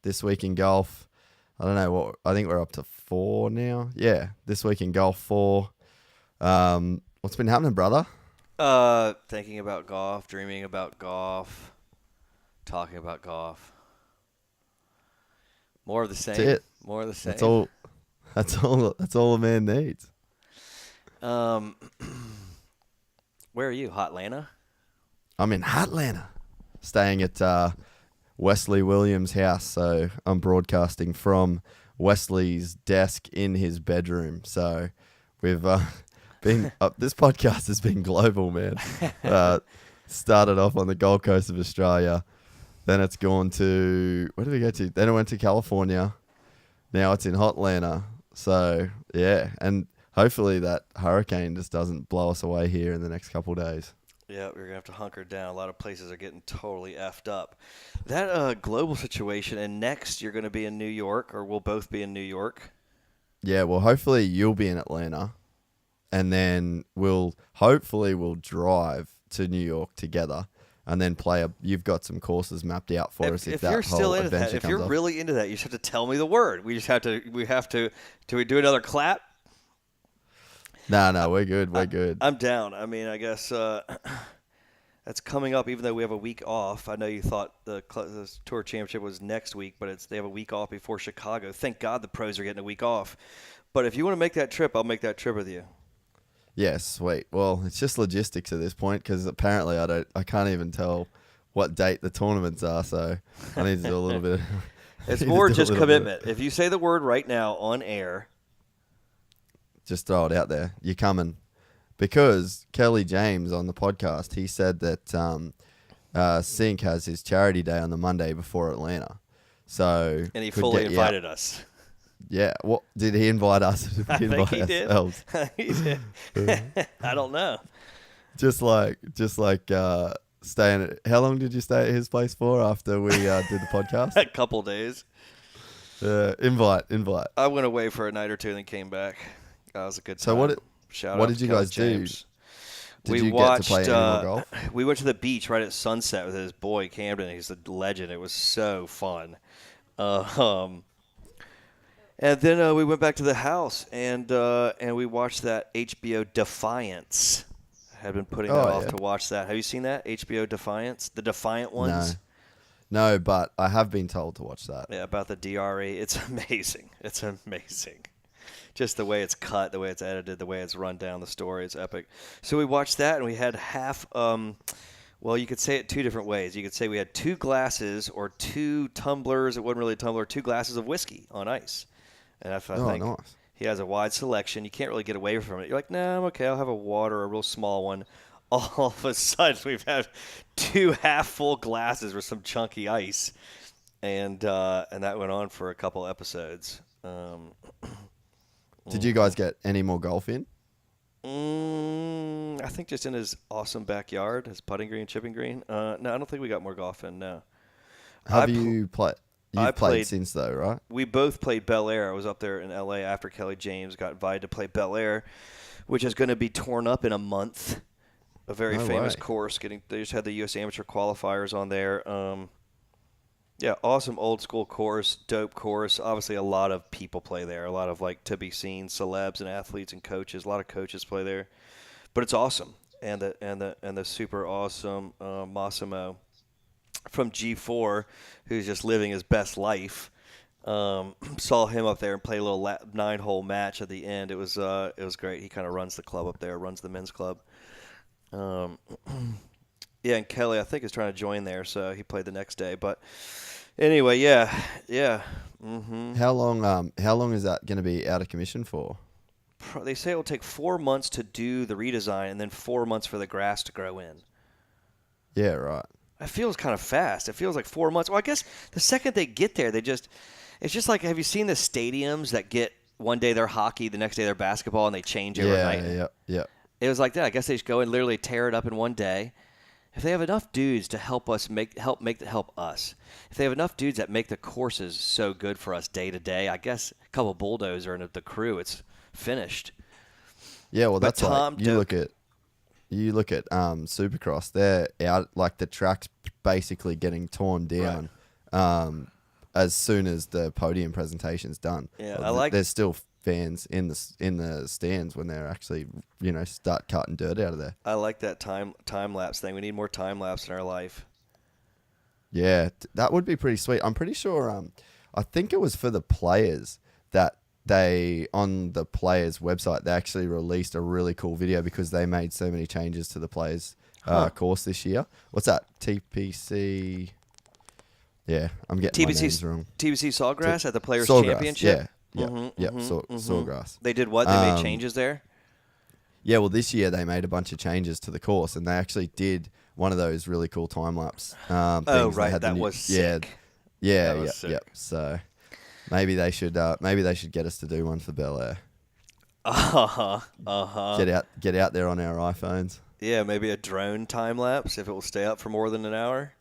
this week in golf. I don't know what. I think we're up to 4 now. Yeah, this week in golf 4. What's been happening, brother? Thinking about golf, dreaming about golf, talking about golf. More of the same. That's it. More of the same. That's all a man needs. Where are you? Hotlanta? I'm in Hotlanta, staying at Wesley Williams' house. So I'm broadcasting from Wesley's desk in his bedroom. So we've been this podcast has been global, man. Started off on the Gold Coast of Australia, then it's gone to, where did we go to? Then it went to California. Now it's in Hotlanta. So yeah, and hopefully that hurricane just doesn't blow us away here in the next couple of days. Yeah, we're going to have to hunker down. A lot of places are getting totally effed up. That global situation, and next you're going to be in New York, or we'll both be in New York. Yeah, well, hopefully you'll be in Atlanta, and then we'll drive to New York together, and then you've got some courses mapped out for us if that you're still whole into adventure that, if comes you're off. really into that, you just have to tell me the word. We have to, do we do another clap? No, we're good. We're good. I'm down. I mean, I guess that's coming up, even though we have a week off. I know you thought the Tour Championship was next week, but they have a week off before Chicago. Thank God the pros are getting a week off. But if you want to make that trip, I'll make that trip with you. Yes, sweet. Well, it's just logistics at this point because apparently I can't even tell what date the tournaments are, so I need to do a little bit. It's more just commitment. If you say the word right now on air, just throw it out there. You're coming. Because Kelly James on the podcast, he said that Sink has his charity day on the Monday before Atlanta. So and he fully invited us. Yeah. What did he invite us? I think he did. He did. I don't know. Just like staying at, how long did you stay at his place for after we did the podcast? A couple days. Invite. I went away for a night or two and then came back. That was a good time. So what did you guys James. do? Did you get to play any more golf? We went to the beach right at sunset with his boy Camden. He's a legend. It was so fun. And then we went back to the house and we watched that HBO Defiance. I had been putting that off to watch that. Have you seen that? HBO Defiance? The Defiant ones? No, but I have been told to watch that. Yeah, about the DRE. It's amazing. It's amazing. Just the way it's cut, the way it's edited, the way it's run down the story. It's epic. So we watched that, and we had half well, you could say it 2 different ways. You could say we had 2 glasses or 2 tumblers. It wasn't really a tumbler. 2 glasses of whiskey on ice. And I think nice. He has a wide selection. You can't really get away from it. You're like, nah, I'm okay. I'll have a water, a real small one. All of a sudden, we've had 2 half-full glasses with some chunky ice. And that went on for a couple episodes. Did you guys get any more golf in? I think just in his awesome backyard, his putting green, chipping green. No, I don't think we got more golf in, no. Have you played? You've played since, though, right? We both played Bel Air. I was up there in L.A. after Kelly James got invited to play Bel Air, which is going to be torn up in a month. A very famous course. They just had the U.S. Amateur qualifiers on there. Yeah, awesome old school course, dope course. Obviously, a lot of people play there. A lot of to be seen celebs and athletes and coaches. A lot of coaches play there, but it's awesome. And the super awesome Massimo from G4, who's just living his best life. Saw him up there and play a little 9-hole match at the end. It was great. He kind of runs the club up there, runs the men's club. Yeah, and Kelly, I think, is trying to join there, so he played the next day. But anyway, yeah. Mm-hmm. How long is that going to be out of commission for? They say it will take 4 months to do the redesign and then 4 months for the grass to grow in. Yeah, right. It feels kind of fast. It feels like 4 months. Well, I guess the second they get there, it's just like, have you seen the stadiums that get one day they're hockey, the next day they're basketball, and they change overnight? Yeah. It was like that. I guess they just go and literally tear it up in one day. If they have enough dudes to help us help us, if they have enough dudes that make the courses so good for us day to day, I guess a couple of bulldozer and the crew, it's finished. Yeah, well, that's you look at Supercross. They're out, like the track's basically getting torn down. Right. as soon as the podium presentation's done. Yeah, I like. There's still fans in the stands when they're actually start cutting dirt out of there. I like that time lapse thing. We need more time lapse in our life. Yeah, that would be pretty sweet. I'm pretty sure. I think it was for the players that they on the players' website they actually released a really cool video because they made so many changes to the players' course this year. What's that? TPC. Yeah, I'm getting my names wrong. TPC Sawgrass at the Players Championship. Yeah, Sawgrass. They did what? They made changes there. Yeah, well, this year they made a bunch of changes to the course, and they actually did one of those really cool time lapse. Oh, right, that was sick. Yeah. So maybe they should get us to do one for Bel Air. Get out there on our iPhones. Yeah, maybe a drone time lapse if it will stay up for more than an hour.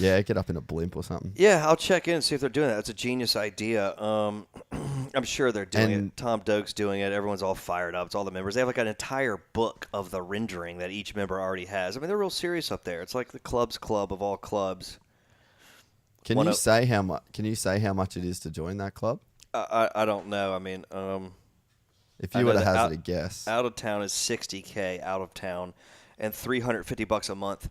Yeah, get up in a blimp or something. Yeah, I'll check in and see if they're doing that. That's a genius idea. I'm sure they're doing it. Tom Doak's doing it. Everyone's all fired up. It's all the members. They have like an entire book of the rendering that each member already has. I mean, they're real serious up there. It's like the club's club of all clubs. Can you say how much it is to join that club? I don't know. I mean, if you were to hazard a guess, out of town is $60K out of town, and $350 a month.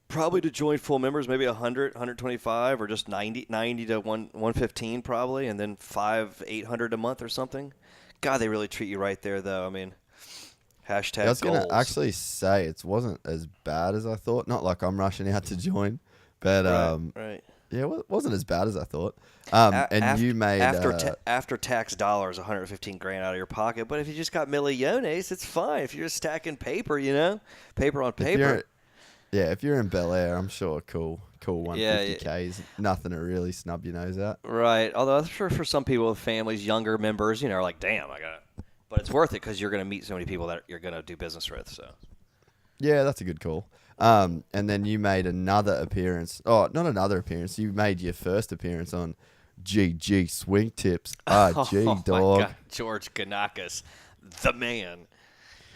Probably to join full members, maybe 100, 125, or just 90 to 115 probably, and then $800 a month or something. God, they really treat you right there, though. I mean, hashtag I was goals. going to actually say it wasn't as bad as I thought. Not like I'm rushing out to join, but right. Yeah, it wasn't as bad as I thought. You made after tax dollars, $115 grand out of your pocket. But if you just got millones, it's fine. If you're just stacking paper, paper on paper. If you're in Bel Air, I'm sure cool 150K is nothing to really snub your nose at. Right. Although I'm sure for some people with families, younger members, are like, damn, I got it. But it's worth it because you're going to meet so many people that you're going to do business with. So. Yeah, that's a good call. And then you made another appearance. Oh, not another appearance. You made your first appearance on GG Swing Tips. G dog. My God. George Ganakis, the man.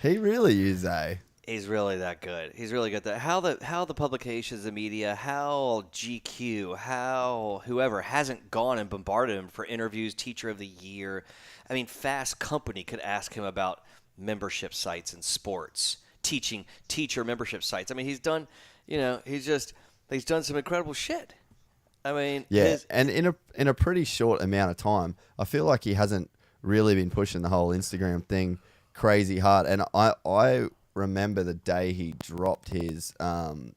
He really is, eh? He's really that good. He's really good. How the publications, the media, how GQ, how whoever hasn't gone and bombarded him for interviews, Teacher of the Year. I mean, Fast Company could ask him about membership sites and sports, teacher membership sites. I mean, he's done, he's done some incredible shit. I mean, and in a pretty short amount of time, I feel like he hasn't really been pushing the whole Instagram thing crazy hard. And I remember the day he dropped his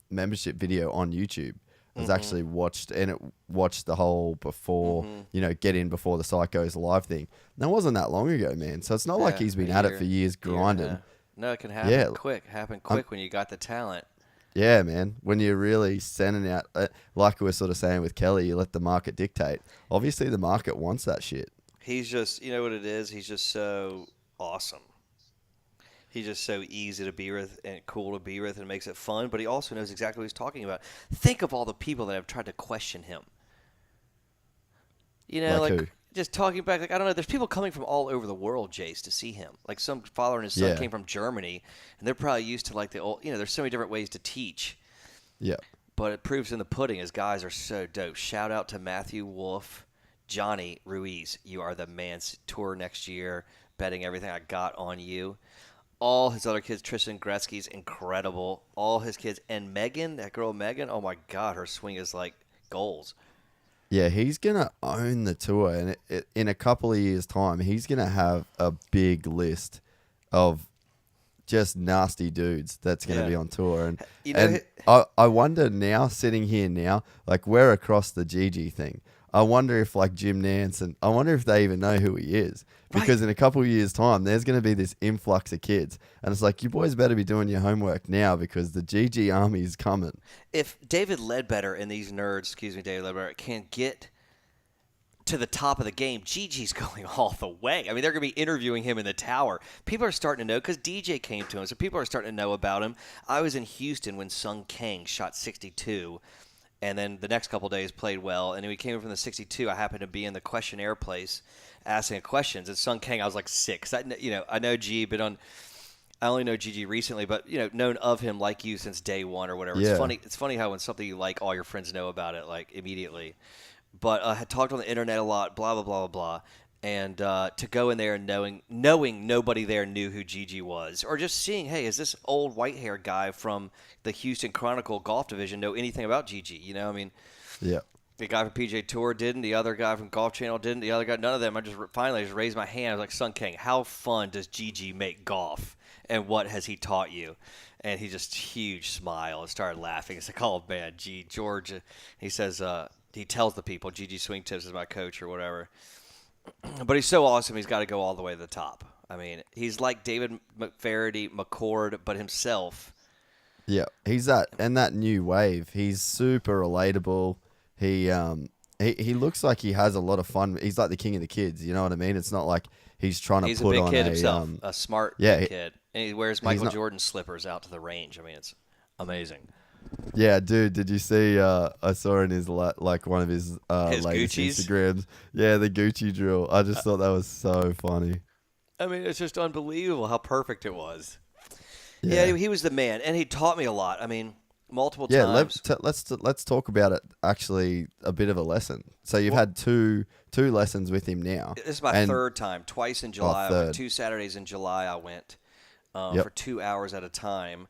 membership video on YouTube. I was actually watched the whole before, get in before the site goes live thing. And that wasn't that long ago, man. So it's not like he's been at it for years grinding. No, it can happen quick. When you got the talent. Yeah, man. When you're really sending out, like we were sort of saying with Kelly, you let the market dictate. Obviously, the market wants that shit. He's just, you know what it is? He's just so awesome. He's just so easy to be with and cool to be with and makes it fun, but he also knows exactly what he's talking about. Think of all the people that have tried to question him. Like just talking back, I don't know, there's people coming from all over the world, Jase, to see him. Like some father and his son came from Germany, and they're probably used to like the old, there's so many different ways to teach. Yeah. But it proves in the pudding, his guys are so dope. Shout out to Matthew Wolf, Johnny Ruiz. You are the man. Tour next year, betting everything I got on you. All his other kids, Tristan Gretzky's incredible. All his kids. And Megan, that girl Megan, oh my God, her swing is like goals. Yeah, he's going to own the tour. And in a couple of years' time, he's going to have a big list of just nasty dudes that's going to be on tour. And I wonder now, sitting here now, like we're across the GG thing. I wonder if like Jim Nance I wonder if they even know who he is. Because in a couple of years' time, there's going to be this influx of kids. And it's like, you boys better be doing your homework now because the GG army is coming. If David Ledbetter and these nerds, David Ledbetter, can get to the top of the game, GG's going all the way. I mean, they're going to be interviewing him in the tower. People are starting to know because DJ came to him, so people are starting to know about him. I was in Houston when Sung Kang shot 62. And then the next couple of days played well. And when we came in from the 62, I happened to be in the questionnaire place asking questions. And Sung Kang, I was like 6. I know G, but I only know GG recently, but known of him like you since day one or whatever. Yeah. It's funny how when something you like, all your friends know about it like immediately. but had talked on the internet a lot, blah, blah, blah, blah, blah. And to go in there and knowing nobody there knew who Gigi was, or just seeing, hey, is this old white-haired guy from the Houston Chronicle Golf Division know anything about Gigi? You know, I mean, Yeah. the guy from PGA Tour didn't, the other guy from Golf Channel didn't, the other guy, none of them. I just finally raised my hand. I was like, Sun King, how fun does Gigi make golf, and what has he taught you? And he just huge smile and started laughing. It's like, oh man, George. He says, he tells the people, Gigi Swing Tips is my coach or whatever. But he's so awesome, he's got to go all the way to the top. I mean, he's like David McFarity, McCord, but himself. Yeah, he's that new wave. He's super relatable. He looks like he has a lot of fun. He's like the king of the kids. You know what I mean? It's not like he's trying to put on a... He's a big kid himself, a smart big kid. And he wears Michael Jordan slippers out to the range. I mean, it's amazing. Yeah, dude, did you see, I saw in his, like, one of his latest Gucci's? Instagrams. Yeah, the Gucci drill. I just thought that was so funny. I mean, it's just unbelievable how perfect it was. Yeah, he was the man, and he taught me a lot. I mean, multiple times. Yeah, let's talk about it, actually, a bit of a lesson. So you've had two lessons with him now. This is my third time, twice in July. I went 2 Saturdays in July I went for 2 hours at a time.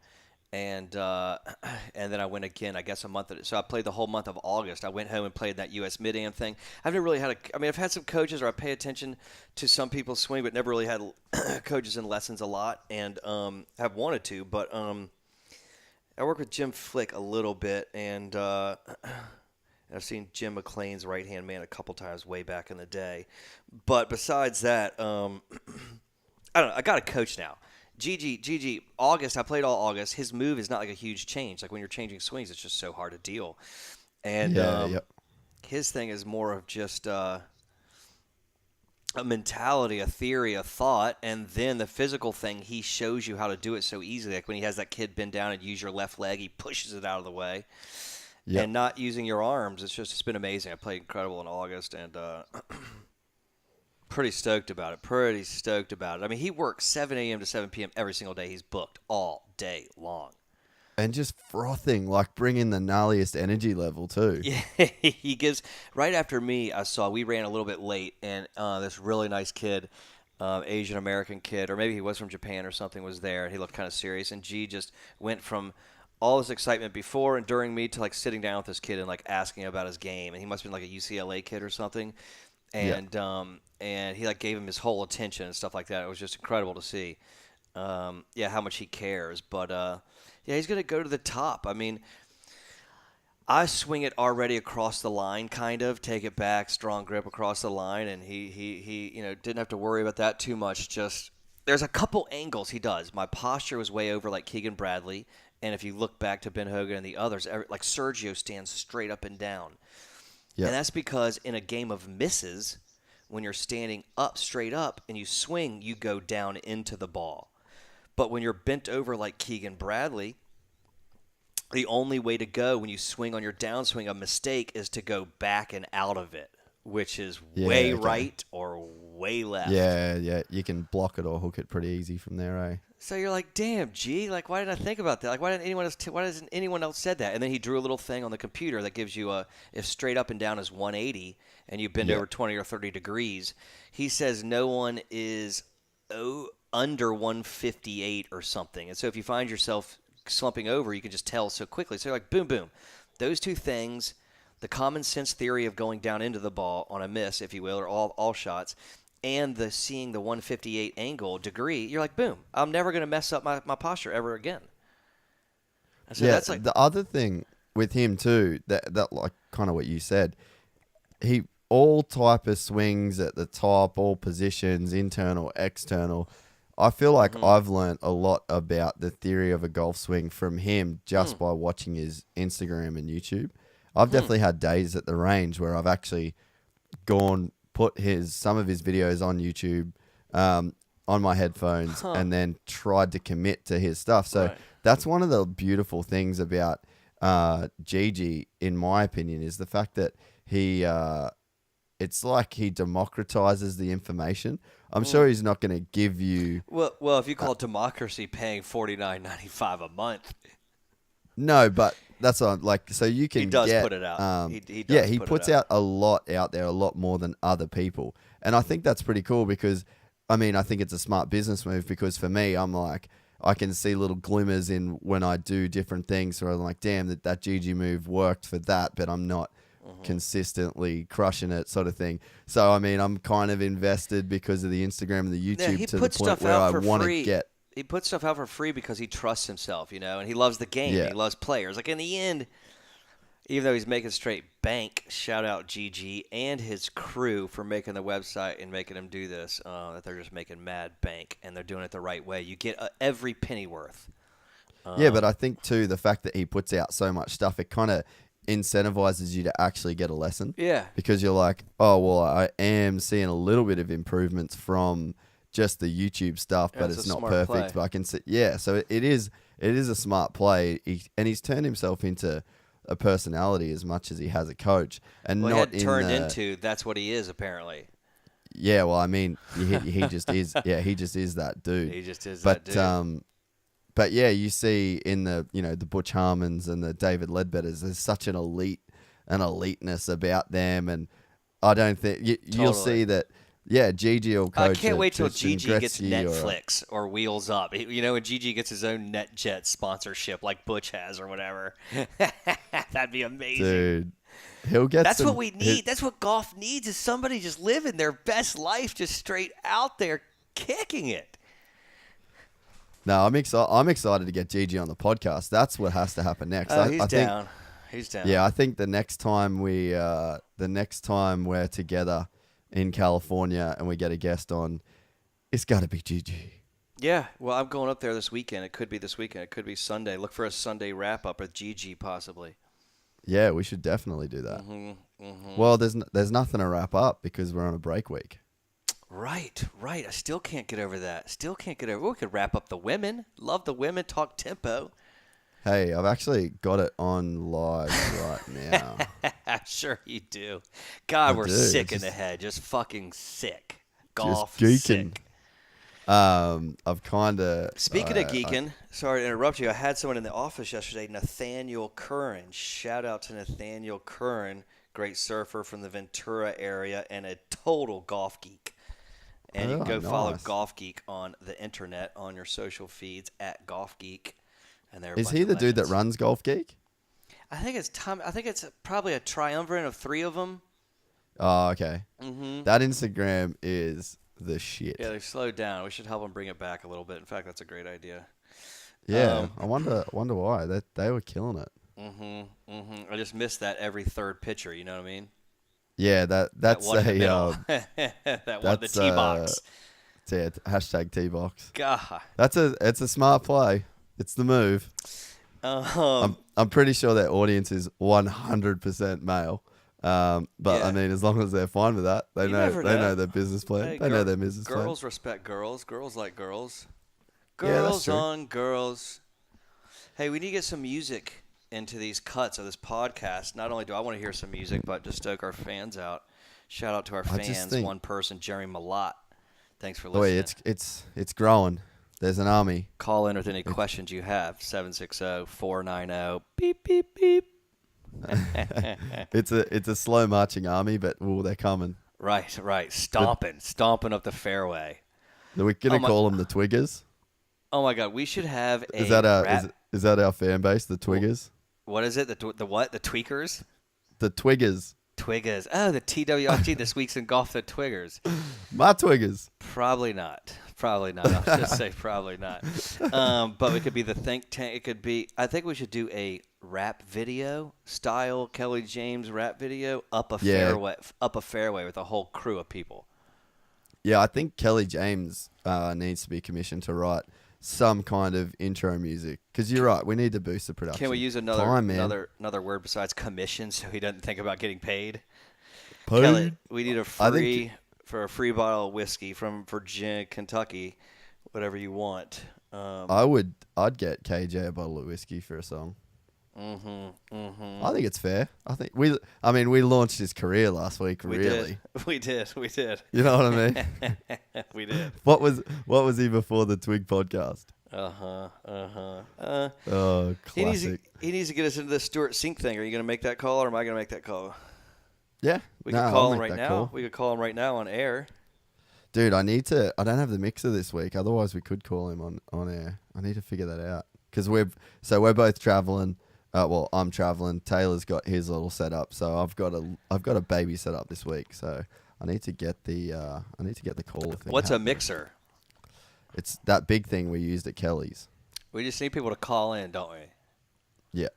And then I went again, I guess, a month. So I played the whole month of August. I went home and played that U.S. Mid-Am thing. I've never really had I've had some coaches, or I pay attention to some people's swing, but never really had coaches and lessons a lot, and have wanted to. But I work with Jim Flick a little bit, and I've seen Jim McLean's right-hand man a couple times way back in the day. But besides that, I don't know. I got a coach now. Gigi, August, I played all August. His move is not like a huge change. Like when you're changing swings, it's just so hard to deal. And his thing is more of just a mentality, a theory, a thought, and then the physical thing, he shows you how to do it so easily. Like when he has that kid bend down and use your left leg, he pushes it out of the way. Yep. And not using your arms. It's been amazing. I played incredible in August, and pretty stoked about it. I mean, he works 7 a.m. to 7 p.m. every single day. He's booked all day long. And just frothing, like bringing the gnarliest energy level too. Yeah, he gives, right after me, we ran a little bit late, and this really nice kid, Asian American kid, or maybe he was from Japan or something, was there, and he looked kind of serious. And G just went from all this excitement before and during me to like sitting down with this kid and like asking about his game. And he must have been like a UCLA kid or something. And and he like gave him his whole attention and stuff like that. It was just incredible to see, how much he cares. But he's gonna go to the top. I mean, I swing it already across the line, kind of take it back, strong grip across the line, and he didn't have to worry about that too much. Just there's a couple angles he does. My posture was way over like Keegan Bradley, and if you look back to Ben Hogan and the others, like Sergio stands straight up and down. Yep. And that's because in a game of misses, when you're standing up straight up and you swing, you go down into the ball. But when you're bent over like Keegan Bradley, the only way to go when you swing on your downswing, a mistake, is to go back and out of it, which is way right or way left. Yeah. You can block it or hook it pretty easy from there, eh? So you're like, damn, G, like, why didn't I think about that? Like, why hasn't anyone else said that? And then he drew a little thing on the computer that gives you if straight up and down is 180 and you bend over 20 or 30 degrees, he says no one is under 158 or something. And so if you find yourself slumping over, you can just tell so quickly. So you're like, boom, boom. Those two things, the common sense theory of going down into the ball on a miss, if you will, or all shots, and seeing the 158 angle degree, you're like, boom, I'm never going to mess up my posture ever again. And so that's like the other thing with him too, that like kind of what you said, he all type of swings at the top, all positions, internal, external. I feel like I've learned a lot about the theory of a golf swing from him just by watching his Instagram and YouTube. I've definitely had days at the range where I've actually put some of his videos on YouTube on my headphones and then tried to commit to his stuff. So that's one of the beautiful things about Gigi, in my opinion, is the fact that he it's like he democratizes the information. I'm sure he's not going to give you... Well, if you call democracy paying $49.95 a month. No, but that's on like so you can. He does get, put it out. He puts out a lot out there, a lot more than other people, and I think that's pretty cool because, I mean, I think it's a smart business move because for me, I'm like, I can see little glimmers in when I do different things, where I'm like, damn, that GG move worked for that, but I'm not consistently crushing it, sort of thing. So I mean, I'm kind of invested because of the Instagram and the YouTube to the point where I want to get. He puts stuff out for free because he trusts himself, and he loves the game. Yeah. He loves players. Like in the end, even though he's making straight bank, shout out GG and his crew for making the website and making him do this. That they're just making mad bank, and they're doing it the right way. You get every penny worth. Yeah, but I think too the fact that he puts out so much stuff, it kind of incentivizes you to actually get a lesson. Yeah, because you're like, oh well, I am seeing a little bit of improvements from just the YouTube stuff, but it's not perfect. Play. But I can see, so it is a smart play, and he's turned himself into a personality as much as he has a coach, and not into. That's what he is apparently. Yeah, well, I mean, he just is. Yeah, he just is that dude. He just is that dude. But yeah, you see in the the Butch Harmons and the David Ledbetters, there's such an eliteness about them, and I don't think you'll see that. Yeah, Gigi will coach. I can't wait till Gigi Gigi gets Netflix or Wheels Up. And Gigi gets his own NetJet sponsorship like Butch has or whatever. That'd be amazing. Dude, he'll get That's what we need. That's what golf needs is somebody just living their best life just straight out there kicking it. No, I'm excited to get Gigi on the podcast. That's what has to happen next. He's down. He's down. Yeah, I think the next time we're together in California and we get a guest on, it's got to be Gigi. Yeah, well, I'm going up there this weekend. It could be this weekend. It could be Sunday. Look for a Sunday wrap-up with Gigi, possibly. Yeah, we should definitely do that. Well, there's nothing to wrap up because we're on a break week. Right. I still can't get over that. We could wrap up the women. Love the women. Talk tempo. Hey, I've actually got it on live right now. I'm sure you do. God, we're sick in the head. Just fucking sick. Golf just geeking. Sick. I've kind of... Speaking of geeking, sorry to interrupt you. I had someone in the office yesterday, Nathaniel Curran. Shout out to Nathaniel Curran, great surfer from the Ventura area and a total golf geek. And you can go follow Golf Geek on the internet on your social feeds at Golf Geek. And is he the dude that runs Golf Geek? I think it's Tom. I think it's probably a triumvirate of three of them. Oh, okay. That Instagram is the shit. Yeah, they've slowed down. We should help them bring it back a little bit. In fact, that's a great idea. Yeah, I wonder why they were killing it. I just missed that every third picture. You know what I mean? Yeah, that's that one the T-box. Yeah, hashtag T-box. God, it's a smart play. It's the move. I'm pretty sure their audience is 100% male. But I mean, as long as they're fine with that, they know their business plan. Hey, they know their business plan. Girls respect girls. Girls like girls. Girls on girls. Hey, we need to get some music into these cuts of this podcast. Not only do I want to hear some music, but to stoke our fans out. Shout out to our fans. One person, Jerry Malott. Thanks for listening. Boy, it's growing. There's an army. Call in with any questions you have. 760-490 beep beep beep. It's a slow marching army, but they're coming. Right. Stomping up the fairway. Are we gonna call them the Twiggers? Oh my God, we should have a. Is that our fan base, the Twiggers? What is it? The what? The Tweakers? The Twiggers. Twiggers. Oh, the T.W.I.G. This week's in golf. The Twiggers. My Twiggers. Probably not. I'll just say probably not. But it could be the think tank. It could be. I think we should do a rap video style Kelly James rap video up a fairway with a whole crew of people. Yeah, I think Kelly James needs to be commissioned to write some kind of intro music because you're right. We need to boost the production. Can we use another word besides commission so he doesn't think about getting paid? Kelly, we need a free bottle of whiskey from Virginia, Kentucky, whatever you want. I'd get KJ a bottle of whiskey for a song. I think it's fair. I think we launched his career last week. We did. You know what I mean? We did. What was he before the Twig podcast? Oh, classic. He needs to get us into the Stewart Sink thing. Are you going to make that call, or am I going to make that call? Yeah. We could call him right now. Call. We could call him right now on air. Dude, I don't have the mixer this week. Otherwise, we could call him on air. I need to figure that out. Because we're both traveling. Well, I'm traveling. Taylor's got his little setup. So I've got a baby set up this week. So I need to get the call thing. What's happening. A mixer? It's that big thing we used at Kelly's. We just need people to call in, don't we? Yeah.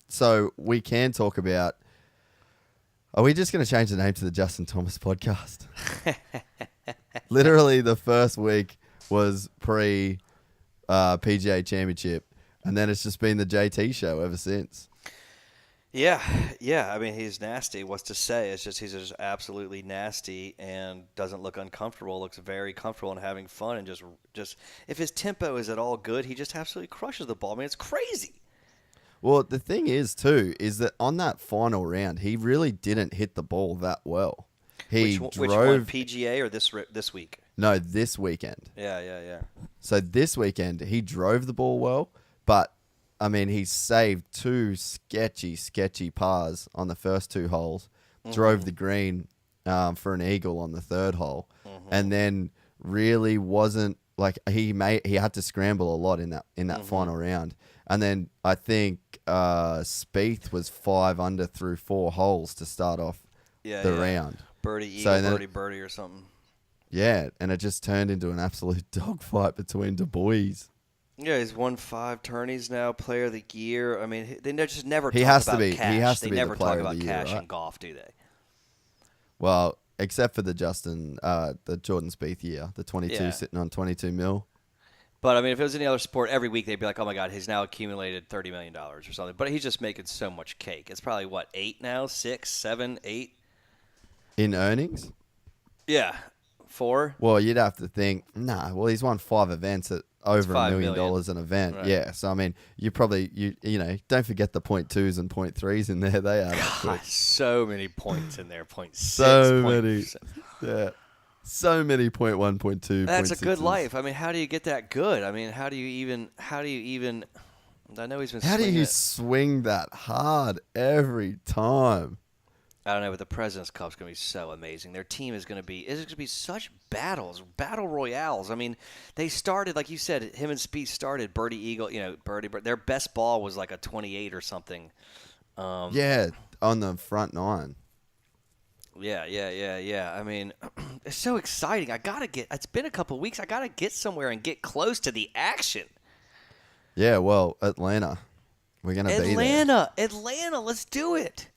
So we can talk about. Are we just going to change the name to the Justin Thomas podcast? Literally, the first week was pre PGA Championship, and then it's just been the JT show ever since. Yeah. I mean, he's nasty. What's to say? It's just he's just absolutely nasty and doesn't look uncomfortable. Looks very comfortable and having fun, and just if his tempo is at all good, he just absolutely crushes the ball. I mean, it's crazy. Well, the thing is, too, is that on that final round, he really didn't hit the ball that well. Which one, PGA or this week? No, this weekend. Yeah. So this weekend, he drove the ball well, but, I mean, he saved two sketchy pars on the first two holes, drove the green for an eagle on the third hole, and then really wasn't, like, he had to scramble a lot in that final round. And then I think Spieth was 5 under through 4 holes to start off the round. Birdie, eagle, birdie or something. Yeah, and it just turned into an absolute dogfight between Du Bois. Yeah, he's won 5 tourneys now, player of the year. I mean, they just never talk about cash. He has to they be never the player talk about of the year, cash right? in golf, do they? Well, except for the Jordan Spieth year, the 22 sitting on 22 mil. But, I mean, if it was any other sport, every week they'd be like, oh, my God, he's now accumulated $30 million or something. But he's just making so much cake. It's probably, 8 now? 6, 7, 8? In earnings? Yeah. 4? Well, you'd have to think, he's won 5 events at over $1 million an event. Right. Yeah, so, I mean, you probably, don't forget the 0.2s and 0.3s in there. They are. God, so many points in there. 0.6. So many. Yeah. So many 0.1, 0.2. That's a good life. I mean, how do you get that good? I mean, how do you even? I know he's been. How do you swing that hard every time? I don't know, but the President's Cup's going to be so amazing. Their team is going to be such battle royales. I mean, they started, like you said, him and Spieth started birdie eagle. Birdie. Their best ball was like a 28 or something. Yeah, on the front 9. Yeah. I mean, it's so exciting. It's been a couple of weeks. I got to get somewhere and get close to the action. Yeah, well, Atlanta. We're going to be there. Atlanta, let's do it.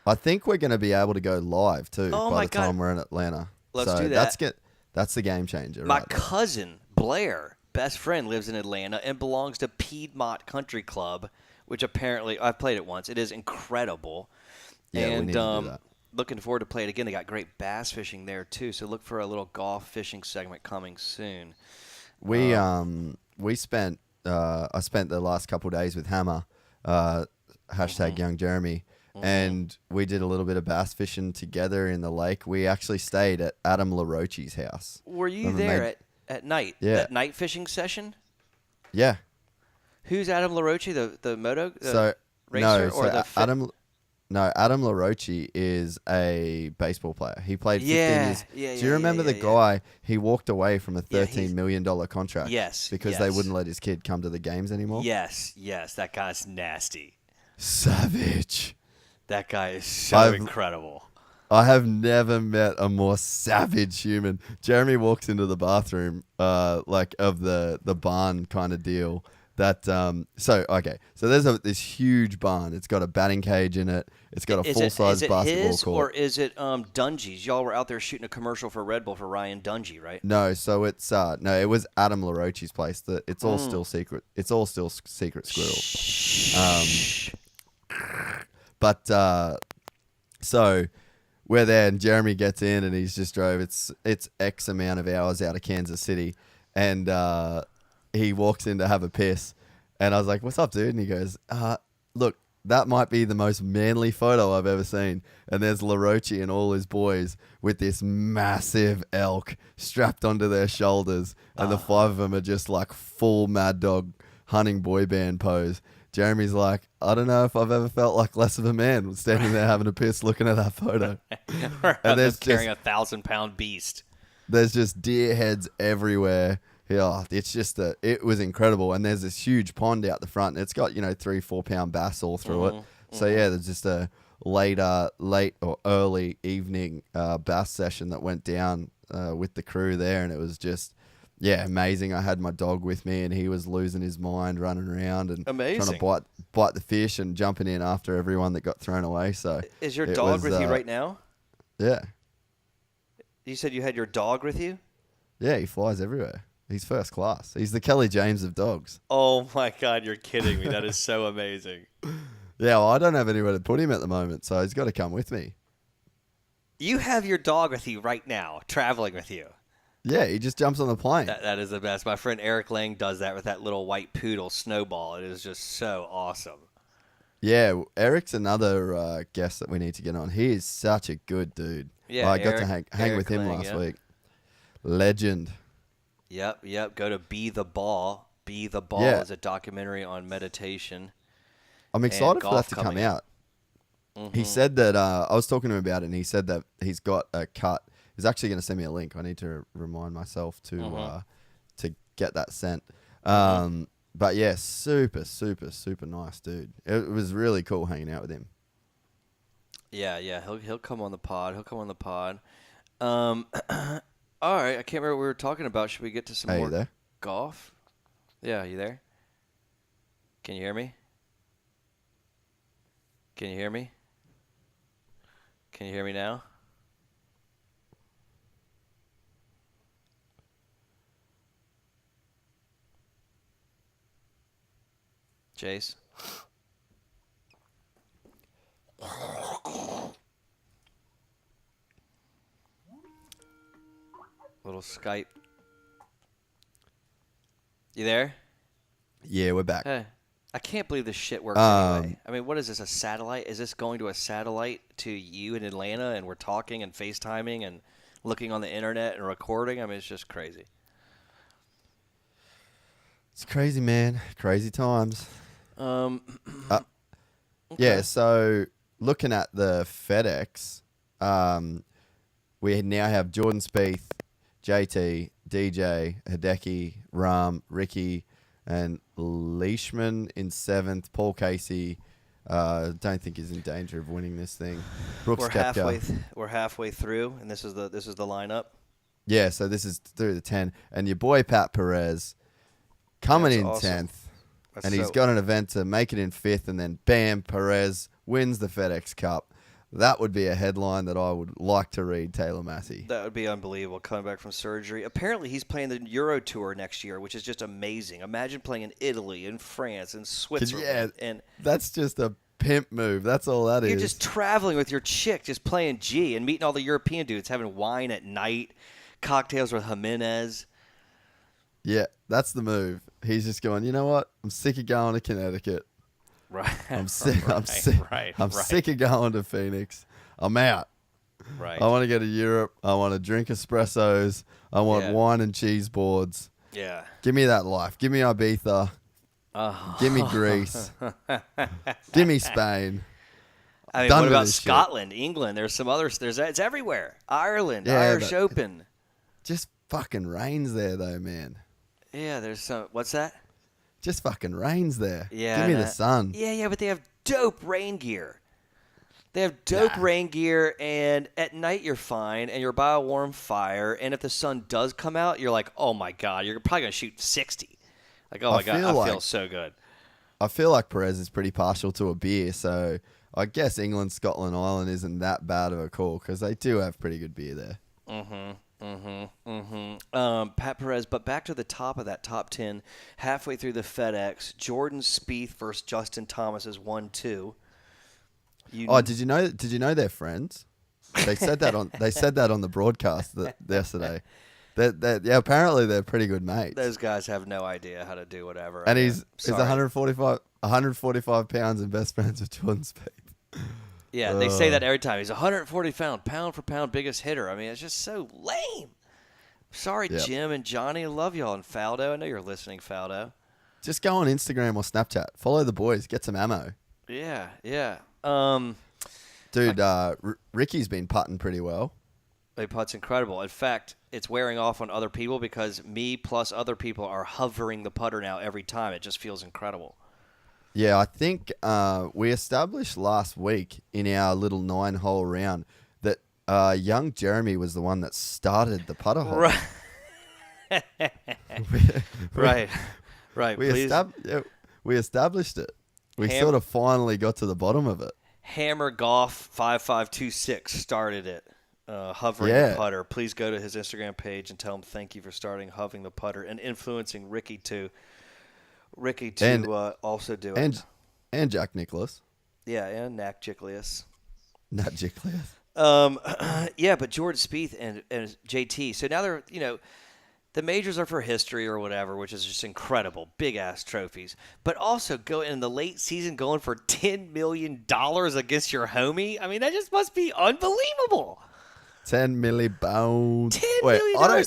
I think we're going to be able to go live, too, by the time we're in Atlanta. Let's do that. That's the game changer. My cousin, Blair, best friend, lives in Atlanta and belongs to Piedmont Country Club, which apparently, I've played it once. It is incredible. Yeah, we need to do that. Looking forward to play it again. They got great bass fishing there too, so look for a little golf fishing segment coming soon. We spent I spent the last couple of days with Hammer, hashtag Young Jeremy, and we did a little bit of bass fishing together in the lake. We actually stayed at Adam LaRoche's house. Were you there at night? Yeah. That night fishing session? Yeah. Who's Adam LaRoche? The moto racer Adam LaRoche is a baseball player. He played 15 years. Yeah, do you remember the guy? He walked away from a $13 million contract. Yes. Because they wouldn't let his kid come to the games anymore. Yes. That guy's nasty. Savage. That guy is so incredible. I have never met a more savage human. Jeremy walks into the bathroom, of the barn kind of deal. So there's this huge barn. It's got a batting cage in it. It's got a full-size basketball his, court. Or is it Dungy's? Y'all were out there shooting a commercial for Red Bull for Ryan Dungey, right? No, so it's it was Adam LaRoche's place. It's all still secret. It's all still secret squirrel. So we're there, and Jeremy gets in, and he's just drove. It's X amount of hours out of Kansas City, and he walks in to have a piss, and I was like, "What's up, dude?" And he goes, "Look, that might be the most manly photo I've ever seen. And there's LaRoche and all his boys with this massive elk strapped onto their shoulders. And the 5 of them are just like full Mad Dog hunting boy band pose. Jeremy's like, I don't know if I've ever felt like less of a man standing there having a piss looking at that photo. And there's carrying a 1,000-pound beast. There's just deer heads everywhere. Yeah, it's just it was incredible. And there's this huge pond out the front. It's got 3-4 pound bass all through it. So yeah, there's just a late or early evening bass session that went down with the crew there, and it was just amazing. I had my dog with me, and he was losing his mind, running around and trying to bite the fish and jumping in after everyone that got thrown away. So is your dog with you right now? Yeah. You said you had your dog with you? Yeah, he flies everywhere. He's first class. He's the Kelly James of dogs. Oh, my God. You're kidding me. That is so amazing. Yeah, well, I don't have anywhere to put him at the moment, so he's got to come with me. You have your dog with you right now, traveling with you. Yeah, he just jumps on the plane. That is the best. My friend Eric Lang does that with that little white poodle, Snowball. It is just so awesome. Yeah, Eric's another guest that we need to get on. He is such a good dude. Yeah, I got to hang with him last week. Legend. Yep. Go to Be the Ball. Be the Ball is a documentary on meditation. I'm excited for that to come out. He said that, I was talking to him about it, and he said that he's got a cut. He's actually going to send me a link. I need to remind myself to get that sent. But yeah, super, super, super nice dude. It was really cool hanging out with him. Yeah, he'll come on the pod. All right, I can't remember what we were talking about. Should we get to some more golf? Yeah, you there? Can you hear me? Can you hear me? Can you hear me now? Jase? Little Skype. You there? Yeah, we're back. Hey, I can't believe this shit works anyway. I mean, what is this, a satellite? Is this going to a satellite to you in Atlanta, and we're talking and FaceTiming and looking on the internet and recording? I mean, it's just crazy. It's crazy, man. Crazy times. Okay. Yeah, so looking at the FedEx, we now have Jordan Spieth, JT, DJ, Hideki, Rahm, Ricky, and Leishman in 7th. Paul Casey, don't think is in danger of winning this thing. Brooks We're halfway through, and this is the lineup. Yeah, so this is through the 10, and your boy Pat Perez coming in awesome. 10th. And he's got an event to make it in 5th, and then bam, Perez wins the FedEx Cup. That would be a headline that I would like to read, Taylor Massey. That would be unbelievable, coming back from surgery. Apparently, he's playing the Euro Tour next year, which is just amazing. Imagine playing in Italy, in France, in Switzerland. And that's just a pimp move. That's all that is. You're just traveling with your chick, just playing G, and meeting all the European dudes, having wine at night, cocktails with Jimenez. Yeah, that's the move. He's just going, you know what? I'm sick of going to Connecticut. Right. I'm sick of going to Phoenix. I'm out. Right. I want to go to Europe. I want to drink espressos. I want wine and cheese boards. Yeah. Give me that life. Give me Ibiza. Give me Greece. Give me Spain. I mean, what about Scotland, England? There's some others. It's everywhere. Ireland, Irish Open. Just fucking rains there, though, man. Yeah, there's some. What's that? Just fucking rains there. Yeah. Give me the sun. Yeah, but they have dope rain gear. They have dope rain gear, and at night you're fine, and you're by a warm fire, and if the sun does come out, you're like, oh, my God, you're probably going to shoot 60. Like, oh, my God, I feel so good. I feel like Perez is pretty partial to a beer, so I guess England, Scotland, Ireland isn't that bad of a call, because they do have pretty good beer there. Pat Perez, but back to the top of that top 10, halfway through the FedEx, Jordan Spieth versus Justin Thomas is 1-2. Did you know they're friends? They said that on the broadcast yesterday. Apparently they're pretty good mates. Those guys have no idea how to do whatever. And he's 145 145 pounds and best friends with Jordan Spieth. Yeah, they say that every time. He's 140 pound for pound biggest hitter. I mean, it's just so lame. Sorry, Yep. Jim and Johnny. I love y'all. And Faldo, I know you're listening, Faldo. Just go on Instagram or Snapchat. Follow the boys. Get some ammo. Yeah. Dude, Ricky's been putting pretty well. The putt's incredible. In fact, it's wearing off on other people because me plus other people are hovering the putter now every time. It just feels incredible. Yeah, I think we established last week in our little 9-hole round that young Jeremy was the one that started the putter hole. Right. Right. We established it. We sort of finally got to the bottom of it. Hammer Golf 5526 started it. Hovering the putter. Please go to his Instagram page and tell him thank you for starting hovering the putter and influencing Ricky to also do it. And Jack Nicklaus. Yeah, and Nat Jiclius. Nat Jiclius. Yeah, but Jordan Spieth and JT. So now they're, the majors are for history or whatever, which is just incredible. Big-ass trophies. But also go in the late season going for $10 million against your homie. I mean, that just must be unbelievable. 10 million pounds. $10 million.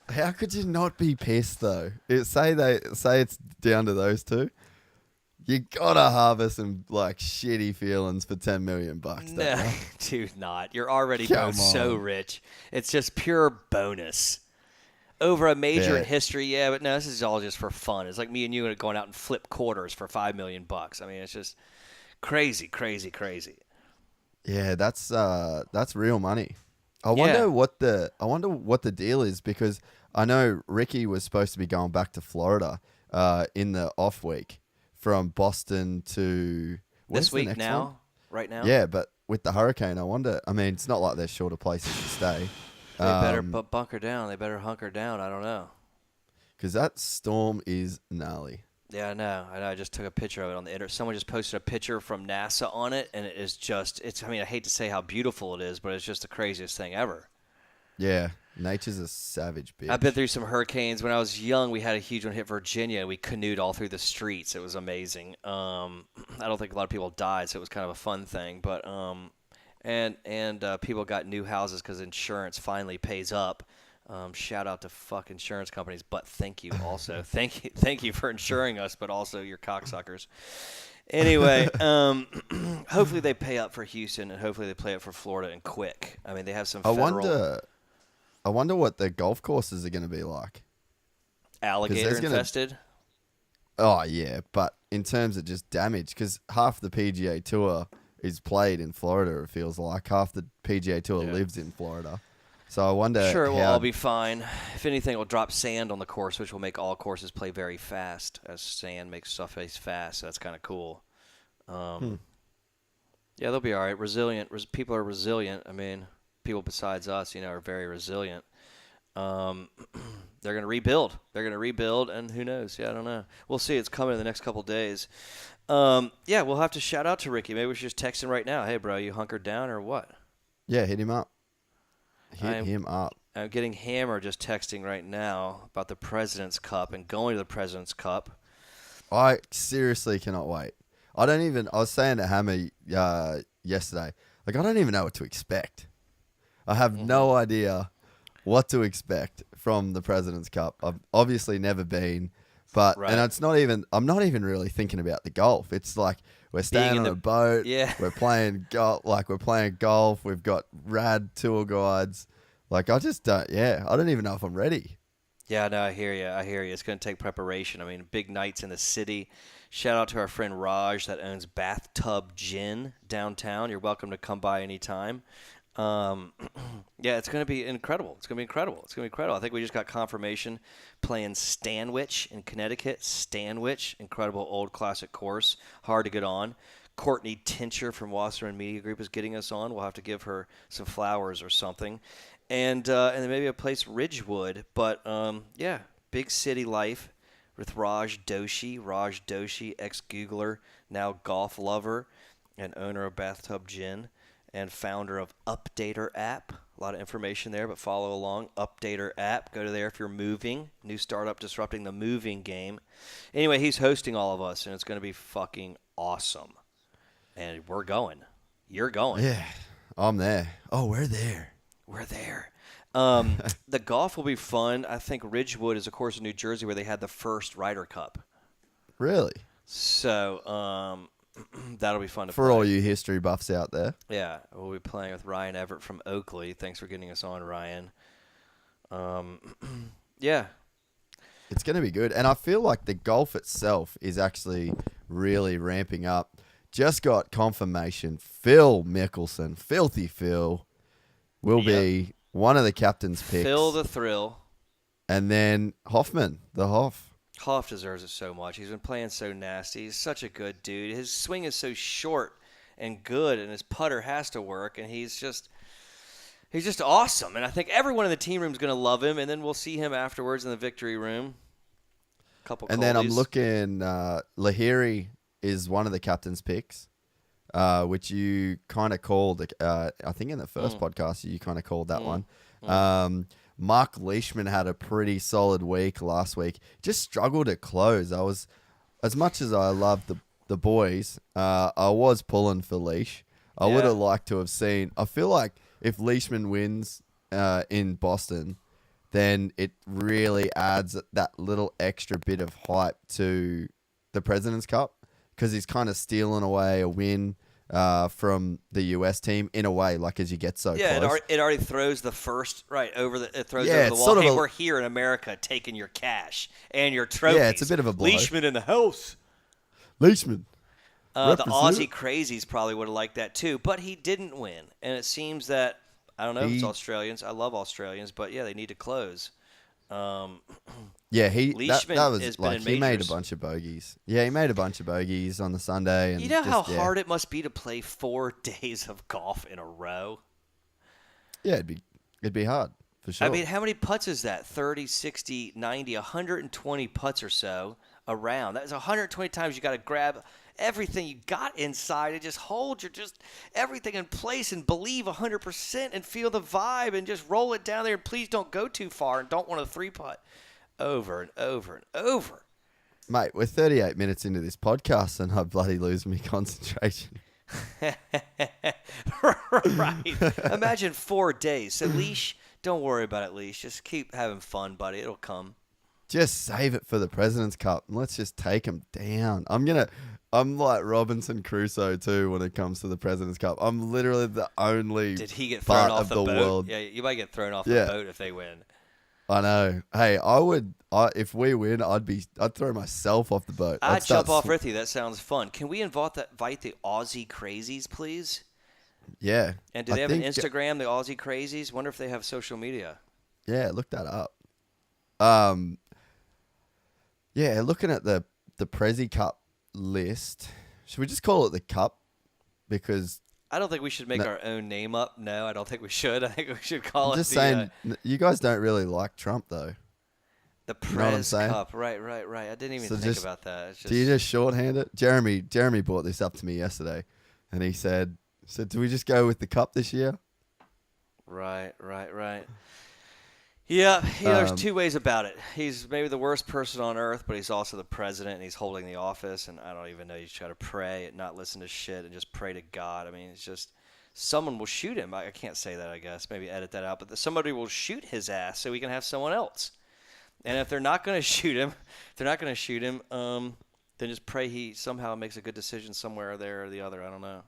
How could you not be pissed though? Say it's down to those two. You gotta harvest some shitty feelings for $10 million. No, dude, not. You're already both so rich. It's just pure bonus. Over a major in history, yeah, but no, this is all just for fun. It's like me and you going out and flip quarters for $5 million. I mean, it's just crazy, crazy, crazy. Yeah, that's real money. I wonder what the deal is, because I know Ricky was supposed to be going back to Florida in the off week from Boston to this week now, right now. Yeah, but with the hurricane, I wonder. I mean, it's not like there's shorter places to stay. They better bunker down. They better hunker down. I don't know. Because that storm is gnarly. Yeah, I know. I just took a picture of it on the internet. Someone just posted a picture from NASA on it, and it is just, I mean, I hate to say how beautiful it is, but it's just the craziest thing ever. Yeah, nature's a savage bitch. I've been through some hurricanes. When I was young, we had a huge one hit Virginia. We canoed all through the streets. It was amazing. I don't think a lot of people died, so it was kind of a fun thing. But and people got new houses because insurance finally pays up. Shout out to fuck insurance companies, but thank you also. thank you for insuring us, but also your cocksuckers. Anyway, hopefully they pay up for Houston, and hopefully they pay up for Florida and quick. I mean, they have some federal... I wonder what the golf courses are going to be like. Alligator infested? Oh, yeah, but in terms of just damage, because half the PGA Tour is played in Florida, it feels like. Half the PGA Tour lives in Florida. So I wonder. Sure, it will all be fine. If anything, it'll drop sand on the course, which will make all courses play very fast, as sand makes stuff face fast. So that's kind of cool. Yeah, they'll be all right. Resilient. People are resilient. I mean, people besides us, are very resilient. They're going to rebuild. And who knows? Yeah, I don't know. We'll see. It's coming in the next couple days. Yeah, we'll have to shout out to Ricky. Maybe we should just text him right now. Hey, bro, you hunkered down or what? Yeah, hit him up. Hit him up. I'm getting hammered just texting right now about the President's Cup and going to the President's Cup. I seriously cannot wait. I was saying to Hammer yesterday, I don't even know what to expect. I have no idea what to expect from the President's Cup. I've obviously never been, but and it's not even. I'm not even really thinking about the golf. It's like we're staying on a boat. Yeah. We're playing golf. We're playing golf. We've got rad tour guides. I just don't. Yeah, I don't even know if I'm ready. Yeah, no, I hear you. It's going to take preparation. I mean, big nights in the city. Shout out to our friend Raj that owns Bathtub Gin downtown. You're welcome to come by anytime. Yeah, it's going to be incredible. I think we just got confirmation playing Stanwich in Connecticut. Stanwich, incredible old classic course. Hard to get on. Courtney Tincher from Wasserman Media Group is getting us on. We'll have to give her some flowers or something. And then maybe a place Ridgewood. But, yeah, big city life with Raj Doshi, ex-Googler, now golf lover and owner of Bathtub Gin and founder of Updater app. A lot of information there, but follow along. Updater app. Go to there if you're moving. New startup disrupting the moving game. Anyway, he's hosting all of us, and it's going to be fucking awesome. And we're going. You're going. Yeah, I'm there. Oh, we're there. We're there. The golf will be fun. I think Ridgewood is a course in New Jersey where they had the first Ryder Cup. Really? So that'll be fun to For play. all you history buffs out there. Yeah, we'll be playing with Ryan Everett from Oakley. Thanks for getting us on, Ryan. Yeah. It's going to be good. And I feel like the golf itself is actually really ramping up. Just got confirmation. Phil Mickelson, Filthy Phil, will be one of the captain's picks. Phil the Thrill. And then Hoffman, the Hoff. Hoff deserves it so much. He's been playing so nasty. He's such a good dude. His swing is so short and good, and his putter has to work, and he's just awesome. And I think everyone in the team room is going to love him, and then we'll see him afterwards in the victory room. And then I'm looking, Lahiri is one of the captain's picks, which you kind of called, I think in the first podcast, you kind of called that one. Mark Leishman had a pretty solid week last week. Just struggled to close. As much as I love the boys, I was pulling for Leash. I would have liked to have seen. I feel like if Leishman wins in Boston, then it really adds that little extra bit of hype to the President's Cup because he's kind of stealing away a win from the US team in a way, like as you get so close. It already throws the first over the wall. Sort of we're here in America taking your cash and your trophies. Yeah, it's a bit of a blow. Leishman in the house. Leishman. The Aussie crazies probably would have liked that too, but he didn't win. And it seems that, I don't know if it's Australians. I love Australians, but yeah, they need to close. Yeah, Leishman that was has like been in he made a majors. bunch of bogeys. Yeah, he made a bunch of bogeys on the Sunday. And you know how hard it must be to play 4 days of golf in a row? Yeah, it'd be hard for sure. I mean, how many putts is that? 30, 60, 90, 120 putts or so around. That's 120 times you got to grab everything you got inside and just hold everything in place and believe 100% and feel the vibe and just roll it down there. And please don't go too far and don't want a 3-putt. Over and over and over. Mate, we're 38 minutes into this podcast and I bloody lose my concentration. Right. Imagine 4 days. So, Leash, don't worry about it, Leash. Just keep having fun, buddy. It'll come. Just save it for the President's Cup and let's just take them down. I'm like Robinson Crusoe too when it comes to the President's Cup. I'm literally the only Did he get thrown off the boat? World. Yeah, you might get thrown off the boat if they win. I know. Hey, if we win, I'd throw myself off the boat. I'd jump off with you. That sounds fun. Can we invite the Aussie Crazies, please? Yeah. And do they have an Instagram, the Aussie Crazies? Wonder if they have social media. Yeah, look that up. Yeah, looking at the Prezi Cup list, should we just call it the Cup? Because I don't think we should make our own name up. No, I don't think we should. I think we should call it just saying, you guys don't really like Trump, though. The Prez Cup. Right. I didn't even think about that. Do you just shorthand it? Jeremy brought this up to me yesterday, and he said, do we just go with the Cup this year? Right. Yeah, there's 2 ways about it. He's maybe the worst person on earth, but he's also the president, and he's holding the office, and I don't even know. You try to pray and not listen to shit and just pray to God. I mean, it's just someone will shoot him. I can't say that, I guess. Maybe edit that out. But somebody will shoot his ass so we can have someone else. And if they're not going to shoot him, then just pray he somehow makes a good decision somewhere there or the other. I don't know.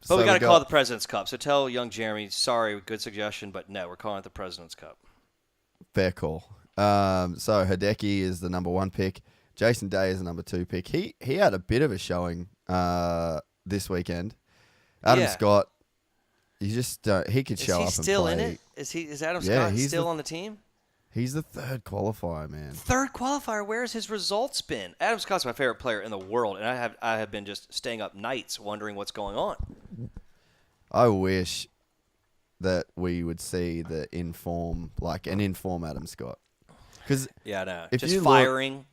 But we got to call it the President's Cup. So tell young Jeremy, sorry, good suggestion, but no, we're calling it the President's Cup. Fair call. So Hideki is the number 1 pick. Jason Day is the number 2 pick. He had a bit of a showing this weekend. Adam Scott, he could show up and play. Is he still in it? Is Adam Scott still on the team? He's the 3rd qualifier, man. 3rd qualifier? Where's his results been? Adam Scott's my favorite player in the world, and I have been just staying up nights wondering what's going on. I wish that we would see an inform Adam Scott. Yeah, I know. Just firing.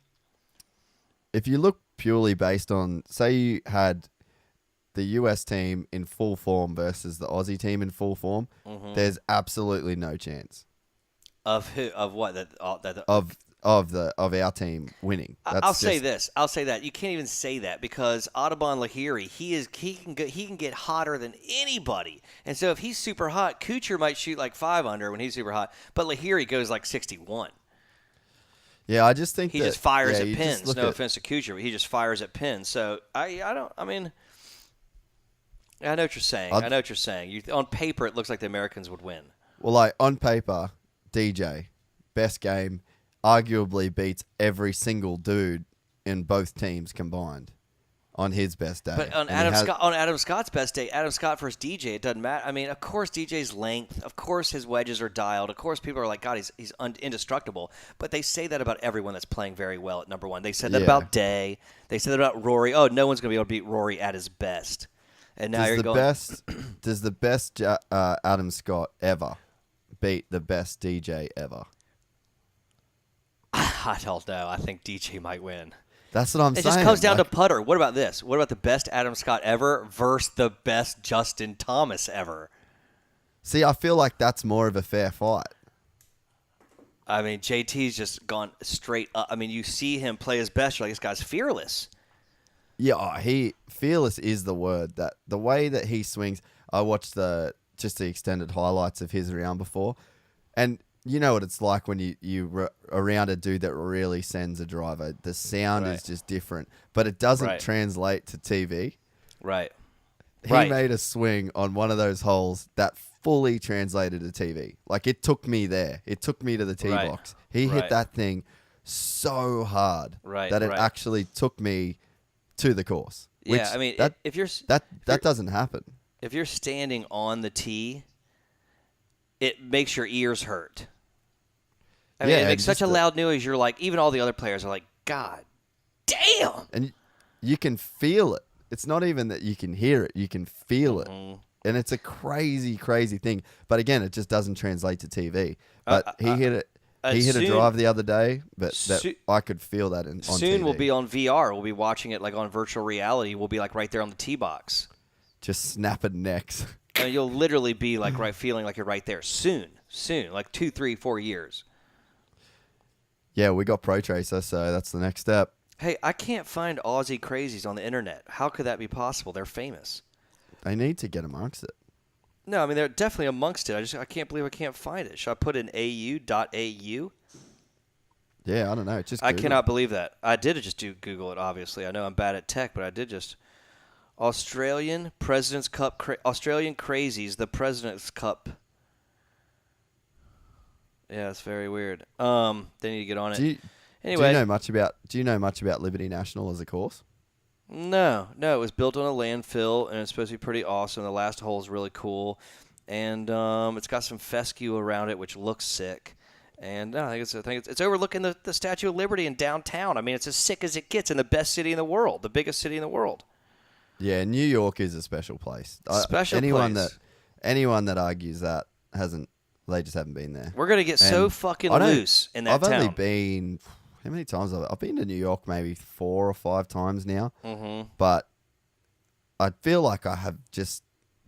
If you look purely based on, say you had the US team in full form versus the Aussie team in full form, there's absolutely no chance Of who? Of what? of our team winning. I'll say this. I'll say that you can't even say that because Audubon Lahiri, he can get hotter than anybody. And so if he's super hot, Kuchar might shoot like 5 under when he's super hot, but Lahiri goes like 61. Yeah, I just think he just fires at you pins. No offense to Kuchar, but he just fires at pins. So I know what you're saying. I know what you're saying. On paper, it looks like the Americans would win. Well, like on paper, DJ, best game, arguably beats every single dude in both teams combined on his best day. But on Adam Scott's best day, Adam Scott versus DJ, it doesn't matter. I mean, of course DJ's length, of course his wedges are dialed, of course people are like, God, he's indestructible. But they say that about everyone that's playing very well at number one. They said that about Day. They said that about Rory. Oh, no one's going to be able to beat Rory at his best. And now does the best Adam Scott ever beat the best DJ ever? I don't know. I think DJ might win. That's what I'm saying. It just comes down to putter. What about this? What about the best Adam Scott ever versus the best Justin Thomas ever? See, I feel like that's more of a fair fight. I mean, JT's just gone straight up. I mean, you see him play his best. You're like, this guy's fearless. Yeah, fearless is the word. That the way that he swings. I watched the extended highlights of his round before, and you know what it's like when you around a dude that really sends a driver. The sound is just different, but it doesn't translate to TV. Right. He made a swing on one of those holes that fully translated to TV. Like, it took me there. It took me to the tee box. He hit that thing so hard that it actually took me to the course. Yeah, I mean, if you're that doesn't happen. If you're standing on the tee, it makes your ears hurt. I mean, it makes such a loud noise. You're like, even all the other players are like, God damn. And you can feel it. It's not even that you can hear it. You can feel it. And it's a crazy, crazy thing. But again, it just doesn't translate to TV. But he hit it. He hit a drive the other day, but I could feel that on soon TV. We'll be on VR. We'll be watching it like on virtual reality. We'll be like right there on the tee box. Just snapping necks. And you'll literally be like feeling like you're right there. Soon. Like 2, 3, 4 years. Yeah, we got Pro Tracer, so that's the next step. Hey, I can't find Aussie crazies on the internet. How could that be possible? They're famous. They need to get amongst it. No, I mean, they're definitely amongst it. I can't believe I can't find it. Should I put in au.au? Yeah, I don't know. Just I cannot believe that. I did just Google it, obviously. I know I'm bad at tech, but I did just... Australian President's Cup... Australian Crazies, the President's Cup. Yeah, it's very weird. They need to get on it. Anyway, do you know much about Liberty National as a course? No. It was built on a landfill, and it's supposed to be pretty awesome. The last hole is really cool, and it's got some fescue around it, which looks sick. And I think it's overlooking the Statue of Liberty in downtown. I mean, it's as sick as it gets in the best city in the world, the biggest city in the world. Yeah, New York is a special place. Anyone that argues that they just haven't been there. We're gonna get so fucking loose in that town. I've only been. How many times I've been to New York? Maybe 4 or 5 times now. Mm-hmm. But I feel like I have just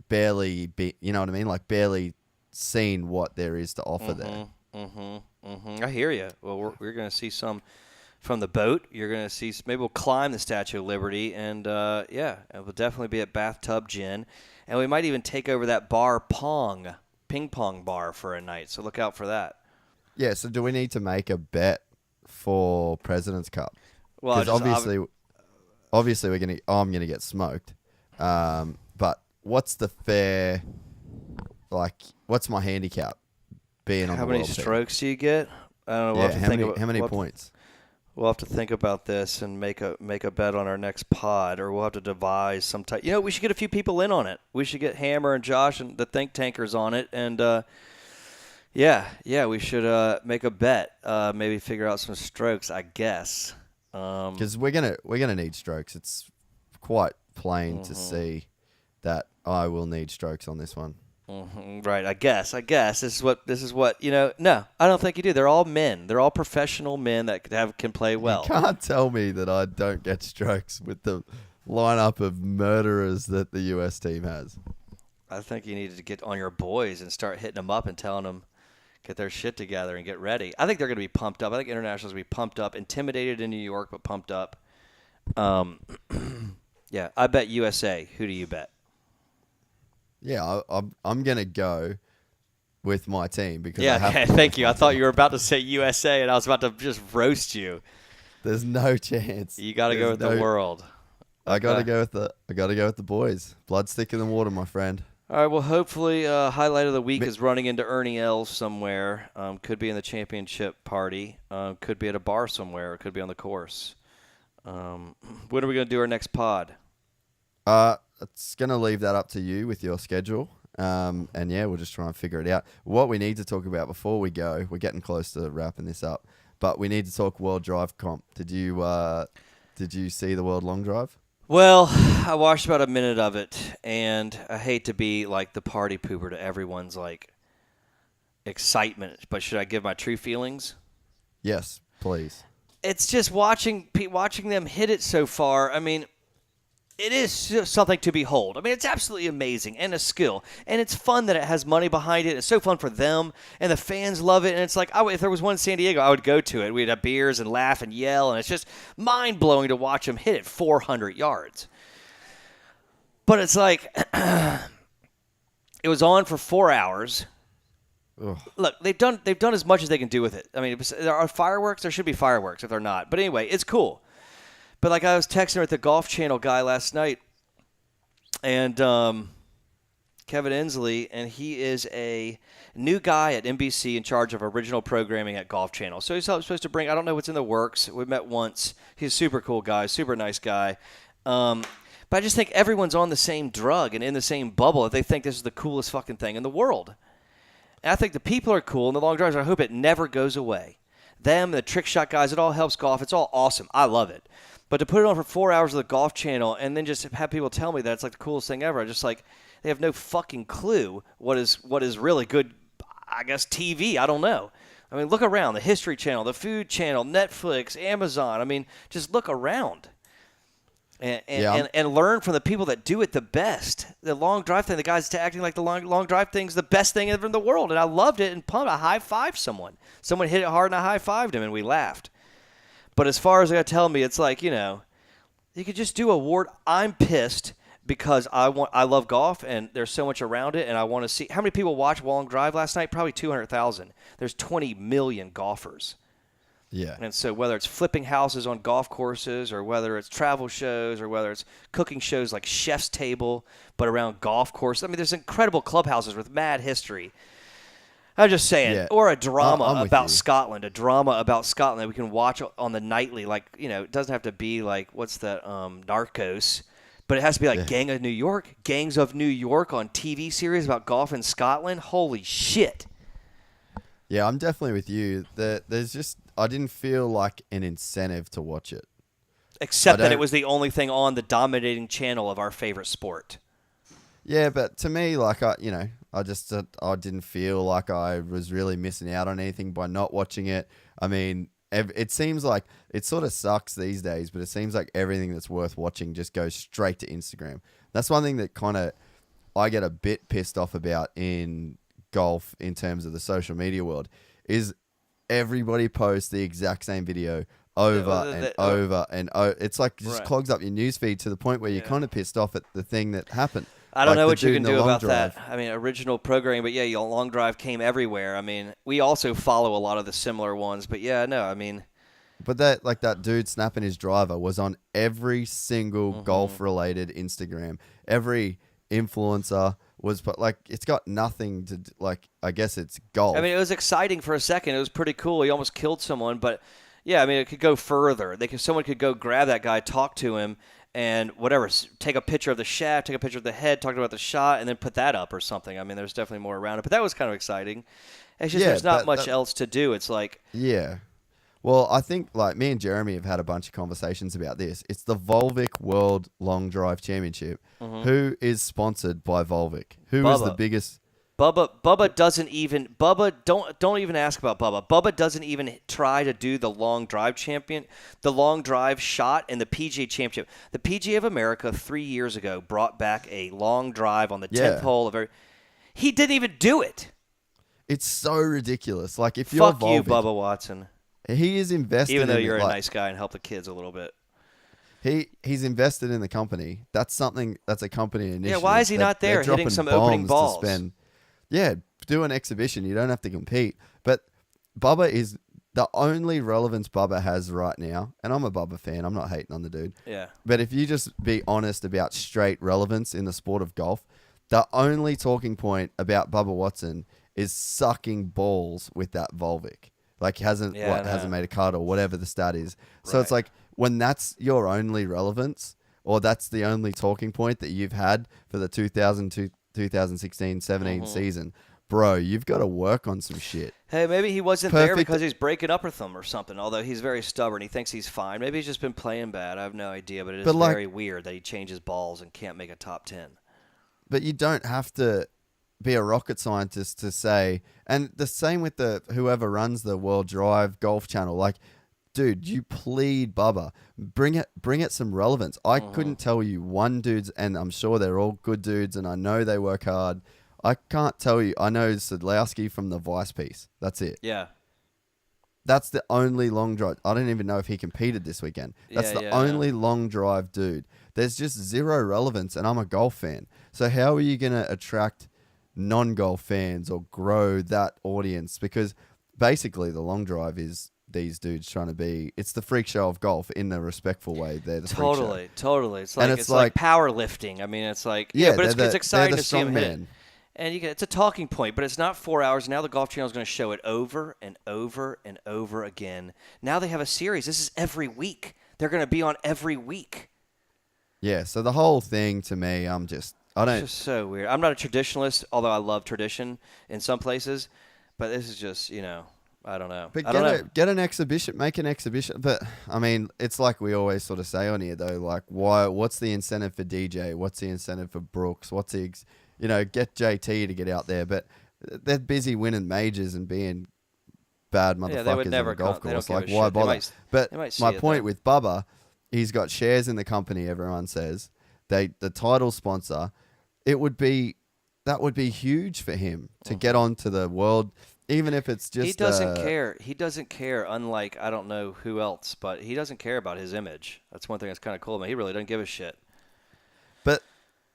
barely you know what I mean? Like, barely seen what there is to offer there. I hear you. Well, we're going to see some from the boat. You're going to see, maybe we'll climb the Statue of Liberty, and it will definitely be at Bathtub Gin. And we might even take over that bar, ping pong bar, for a night. So look out for that. Yeah, so do we need to make a bet for President's Cup? Well, because obviously I'm gonna get smoked. But what's the fair? Like, what's my handicap? Being on how the many world strokes do you get? I don't know. Yeah, how many points? We'll have to think about this and make a bet on our next pod, or we'll have to devise some type. We should get a few people in on it. We should get Hammer and Josh and the Think Tankers on it, and we should make a bet. Maybe figure out some strokes, I guess. Because we're gonna need strokes. It's quite plain to see that I will need strokes on this one. Right, I guess this is what No, I don't think you do. They're all men. They're all professional men that can play well. You can't tell me that I don't get strokes with the lineup of murderers that the US team has. I think you need to get on your boys and start hitting them up and telling them get their shit together and get ready. I think they're going to be pumped up. I think internationals will be pumped up, intimidated in New York, but pumped up. Yeah, I bet USA. Who do you bet? Yeah, I'm going to go with my team because Thank you. I thought you were about to say USA, and I was about to just roast you. There's no chance. You got to go with the world. I got to go with the boys. Blood stick in the water, my friend. All right. Well, hopefully, highlight of the week is running into Ernie Els somewhere. Could be in the championship party. Could be at a bar somewhere. It could be on the course. When are we going to do our next pod? It's going to leave that up to you with your schedule. And yeah, we'll just try and figure it out. What we need to talk about before we go, we're getting close to wrapping this up, but we need to talk World Drive Comp. Did you see the World Long Drive? Well, I watched about a minute of it, and I hate to be like the party pooper to everyone's like excitement, but should I give my true feelings? Yes, please. It's just watching them hit it so far. I mean, it is something to behold. I mean, it's absolutely amazing and a skill. And it's fun that it has money behind it. It's so fun for them, and the fans love it. And it's like, if there was one in San Diego, I would go to it. We'd have beers and laugh and yell, and it's just mind-blowing to watch them hit it 400 yards. But it's like, it was on for 4 hours. Ugh. Look, they've done as much as they can do with it. I mean, there are fireworks. There should be fireworks if they're not. But anyway, it's cool. But like I was texting with the Golf Channel guy last night, and Kevin Inslee, and he is a new guy at NBC in charge of original programming at Golf Channel. So he's supposed to bring, I don't know what's in the works. We met once. He's a super cool guy, super nice guy. But I just think everyone's on the same drug and in the same bubble that they think this is the coolest fucking thing in the world. And I think the people are cool, and the long drivers, I hope it never goes away. Them, the trick shot guys, it all helps golf. It's all awesome. I love it. But to put it on for 4 hours of the Golf Channel and then just have people tell me that it's like the coolest thing ever, I just like, they have no fucking clue what is really good, I guess, TV. I don't know. I mean, look around. The History Channel, the Food Channel, Netflix, Amazon. I mean, just look around and learn from the people that do it the best. The long drive thing, the guys acting like the long drive thing's the best thing ever in the world. And I loved it and pumped. I high-fived someone. Someone hit it hard and I high-fived him and we laughed. But as far as they're telling me, it's like, you could just do a award. I'm pissed because I love golf and there's so much around it and I want to see. How many people watched Long Drive last night? Probably 200,000. There's 20 million golfers. Yeah. And so whether it's flipping houses on golf courses or whether it's travel shows or whether it's cooking shows like Chef's Table but around golf courses. I mean, there's incredible clubhouses with mad history. I'm just saying, yeah. Or a drama about Scotland, that we can watch on the nightly. Like, it doesn't have to be like, what's that, Narcos, but it has to be like Gangs of New York on TV series about golf in Scotland. Holy shit. Yeah, I'm definitely with you. I didn't feel like an incentive to watch it. Except that it was the only thing on the dominating channel of our favorite sport. Yeah, but to me, like, I didn't feel like I was really missing out on anything by not watching it. I mean, it seems like it sort of sucks these days, but it seems like everything that's worth watching just goes straight to Instagram. That's one thing that kind of I get a bit pissed off about in golf in terms of the social media world is everybody posts the exact same video over. It's like it just clogs up your newsfeed to the point where you're kind of pissed off at the thing that happened. I don't know what you can do about that. I mean, original programming, but yeah, Long Drive came everywhere. I mean, we also follow a lot of the similar ones, but yeah, no, I mean. But that dude snapping his driver was on every single golf-related Instagram. Every influencer was, but like, it's got nothing to, like, I guess it's golf. I mean, it was exciting for a second. It was pretty cool. He almost killed someone, but yeah, I mean, it could go further. Someone could go grab that guy, talk to him, and whatever, take a picture of the shaft, take a picture of the head, talk about the shot, and then put that up or something. I mean, there's definitely more around it, but that was kind of exciting. It's just there's not much else to do. It's like... Yeah. Well, I think, like, me and Jeremy have had a bunch of conversations about this. It's the Volvic World Long Drive Championship. Who is sponsored by Volvic? Who is the biggest... Bubba doesn't even don't even ask about Bubba. Bubba doesn't even try to do the long drive shot in the PGA Championship. The PGA of America 3 years ago brought back a long drive on the 10th hole of he didn't even do it. It's so ridiculous. Like if you're Fuck you, Bubba Watson. He is invested even though in you're a nice guy and help the kids a little bit. He's invested in the company. That's a company initiative. Yeah, why is he not there hitting some opening balls? Do an exhibition. You don't have to compete. But Bubba is the only relevance Bubba has right now, and I'm a Bubba fan. I'm not hating on the dude. Yeah. But if you just be honest about straight relevance in the sport of golf, the only talking point about Bubba Watson is sucking balls with that Volvic. Like hasn't made a cut or whatever the stat is. So It's like when that's your only relevance, or that's the only talking point that you've had for the 2016-17 season, bro, you've got to work on some shit. Hey, maybe he wasn't there because he's breaking up with them or something, although he's very stubborn. He thinks he's fine. Maybe he's just been playing bad. I have no idea, but it is very weird that he changes balls and can't make a top 10. But you don't have to be a rocket scientist to say, and the same with whoever runs the World Drive Golf Channel, like, dude, you plead Bubba, bring it some relevance. I couldn't tell you one dude's, and I'm sure they're all good dudes, and I know they work hard. I can't tell you. I know Sadlowski from the Vice piece. That's it. Yeah. That's the only long drive. I don't even know if he competed this weekend. That's the only long drive dude. There's just zero relevance, and I'm a golf fan. So how are you going to attract non-golf fans or grow that audience? Because basically the long drive is these dudes trying to be, it's the freak show of golf in a respectful way. They're the freak show. Totally. It's like powerlifting. I mean, it's like, but it's exciting to see him hit. And it's a talking point, but it's not 4 hours. Now the Golf Channel is going to show it over and over and over again. Now they have a series. This is every week. They're going to be on every week. Yeah, so the whole thing to me, it's just so weird. I'm not a traditionalist, although I love tradition in some places. But this is just, I don't know. But get an exhibition, make an exhibition. But, I mean, it's like we always sort of say on here, though, like, what's the incentive for DJ? What's the incentive for Brooks? What's the, get JT to get out there. But they're busy winning majors and being bad motherfuckers on the golf course. Like, why bother? But my point with Bubba, he's got shares in the company, everyone says. The title sponsor, that would be huge for him to get onto the world, even if it's just... He doesn't care. He doesn't care, unlike, I don't know who else, but he doesn't care about his image. That's one thing that's kind of cool, man. He really doesn't give a shit. But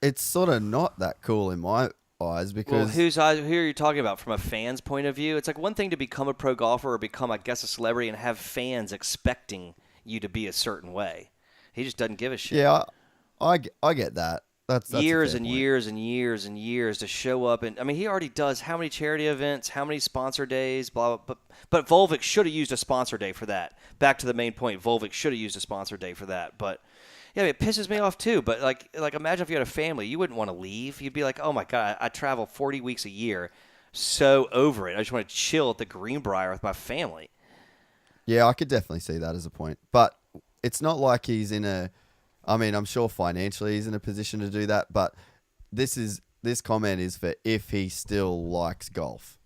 it's sort of not that cool in my eyes because... Well, who are you talking about? From a fan's point of view? It's like one thing to become a pro golfer or become, I guess, a celebrity and have fans expecting you to be a certain way. He just doesn't give a shit. Yeah, I get that. That's years and years and years and years to show up. And I mean, he already does how many charity events, how many sponsor days, blah, blah, blah. But Volvic should have used a sponsor day for that. Back to the main point, Volvic should have used a sponsor day for that. But yeah, it pisses me off too. But like imagine if you had a family, you wouldn't want to leave. You'd be like, oh my God, I travel 40 weeks a year. So over it. I just want to chill at the Greenbrier with my family. Yeah, I could definitely see that as a point. But it's not like he's in a... I mean, I'm sure financially he's in a position to do that, but this comment is for if he still likes golf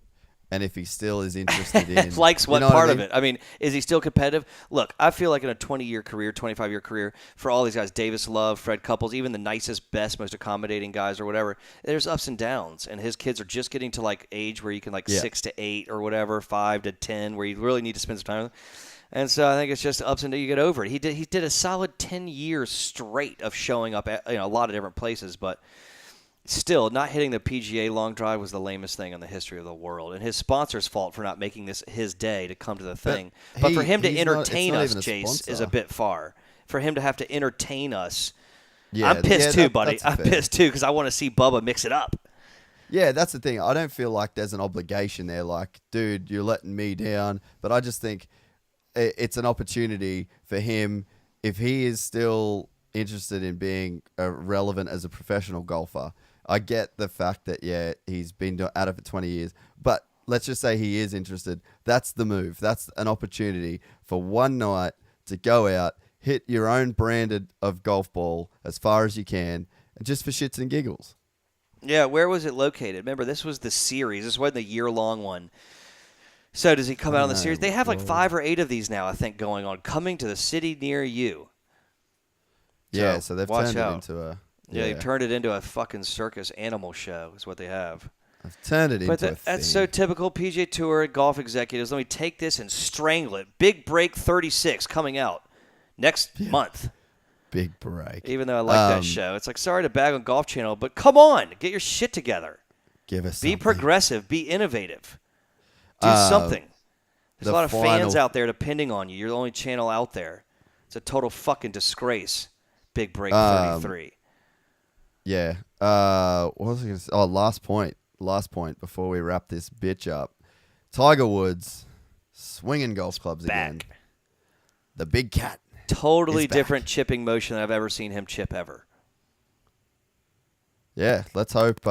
and if he still is interested in... Likes what part of it? I mean, is he still competitive? Look, I feel like in a 20-year career, 25-year career, for all these guys, Davis Love, Fred Couples, even the nicest, best, most accommodating guys or whatever, there's ups and downs, and his kids are just getting to like age where you can 6 to 8 or whatever, 5 to 10, where you really need to spend some time with them. And so I think it's just ups and downs. You get over it. He did a solid 10 years straight of showing up at a lot of different places, but still not hitting the PGA long drive was the lamest thing in the history of the world. And his sponsor's fault for not making this his day to come to the thing. But for him to entertain us, Jase, is a bit far. For him to have to entertain us, I'm pissed too, buddy. I'm pissed too because I want to see Bubba mix it up. Yeah, that's the thing. I don't feel like there's an obligation there. Like, dude, you're letting me down. But I just think it's an opportunity for him, if he is still interested in being relevant as a professional golfer. I get the fact that, he's been at it for 20 years, but let's just say he is interested. That's the move. That's an opportunity for one night to go out, hit your own branded of golf ball as far as you can, just for shits and giggles. Yeah, where was it located? Remember, this was the series. This wasn't the year-long one. So does he come out on the series? They have like 5 or 8 of these now, I think, going on. Coming to the city near you. Yeah, so they've turned it into a... Yeah, they turned it into a fucking circus animal show is what they have. I've turned it into a thing. That's so typical PGA Tour golf executives. Let me take this and strangle it. Big Break 36 coming out next month. Big Break. Even though I like that show. It's like, sorry to bag on Golf Channel, but come on. Get your shit together. Give us something. Be progressive. Be innovative. Do something. There's a lot of fans out there depending on you. You're the only channel out there. It's a total fucking disgrace. Big Break 33. Yeah. What was I going to say? Oh, last point before we wrap this bitch up. Tiger Woods swinging golf clubs again. The big cat. Totally different chipping motion than I've ever seen him chip ever. Yeah, let's hope.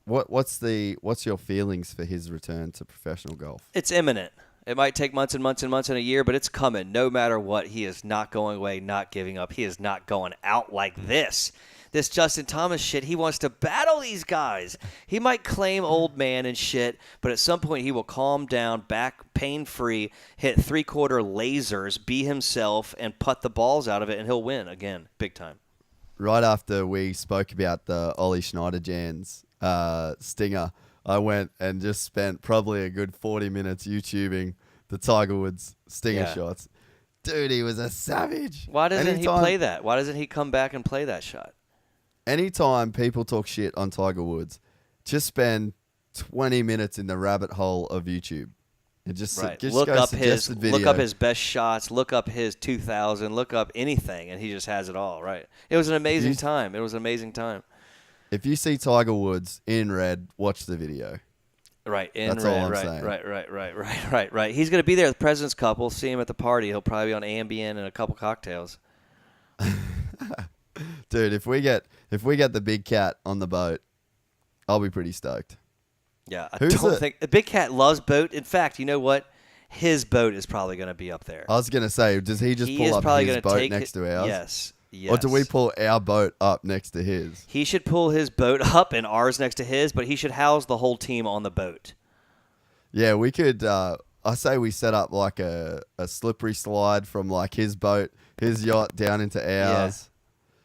What's your feelings for his return to professional golf? It's imminent. It might take months and months and months and a year, but it's coming. No matter what, he is not going away, not giving up. He is not going out like this. This Justin Thomas shit, he wants to battle these guys. He might claim old man and shit, but at some point he will calm down, back pain-free, hit three-quarter lasers, be himself, and putt the balls out of it, and he'll win again, big time. Right after we spoke about the Ollie Schneider-Jans stinger, I went and just spent probably a good 40 minutes YouTubing the Tiger Woods stinger shots. Dude, he was a savage. Why doesn't he play that? Why doesn't he come back and play that shot? Anytime people talk shit on Tiger Woods, just spend 20 minutes in the rabbit hole of YouTube. And just look up his best shots, look up his 2000, look up anything, and he just has it all, right? It was an amazing time. It was an amazing time. If you see Tiger Woods in red, watch the video. Right, in That's red, all I'm saying. Right. He's going to be there with the President's Cup. We'll see him at the party. He'll probably be on Ambien and a couple cocktails. Dude, if we get the big cat on the boat, I'll be pretty stoked. Yeah, I don't think the big cat loves boat. In fact, you know what? His boat is probably going to be up there. I was going to say, does he just pull up his boat next to ours? Yes. Or do we pull our boat up next to his? He should pull his boat up and ours next to his, but he should house the whole team on the boat. Yeah, we could. I say we set up like a slippery slide from like his boat, his yacht down into ours.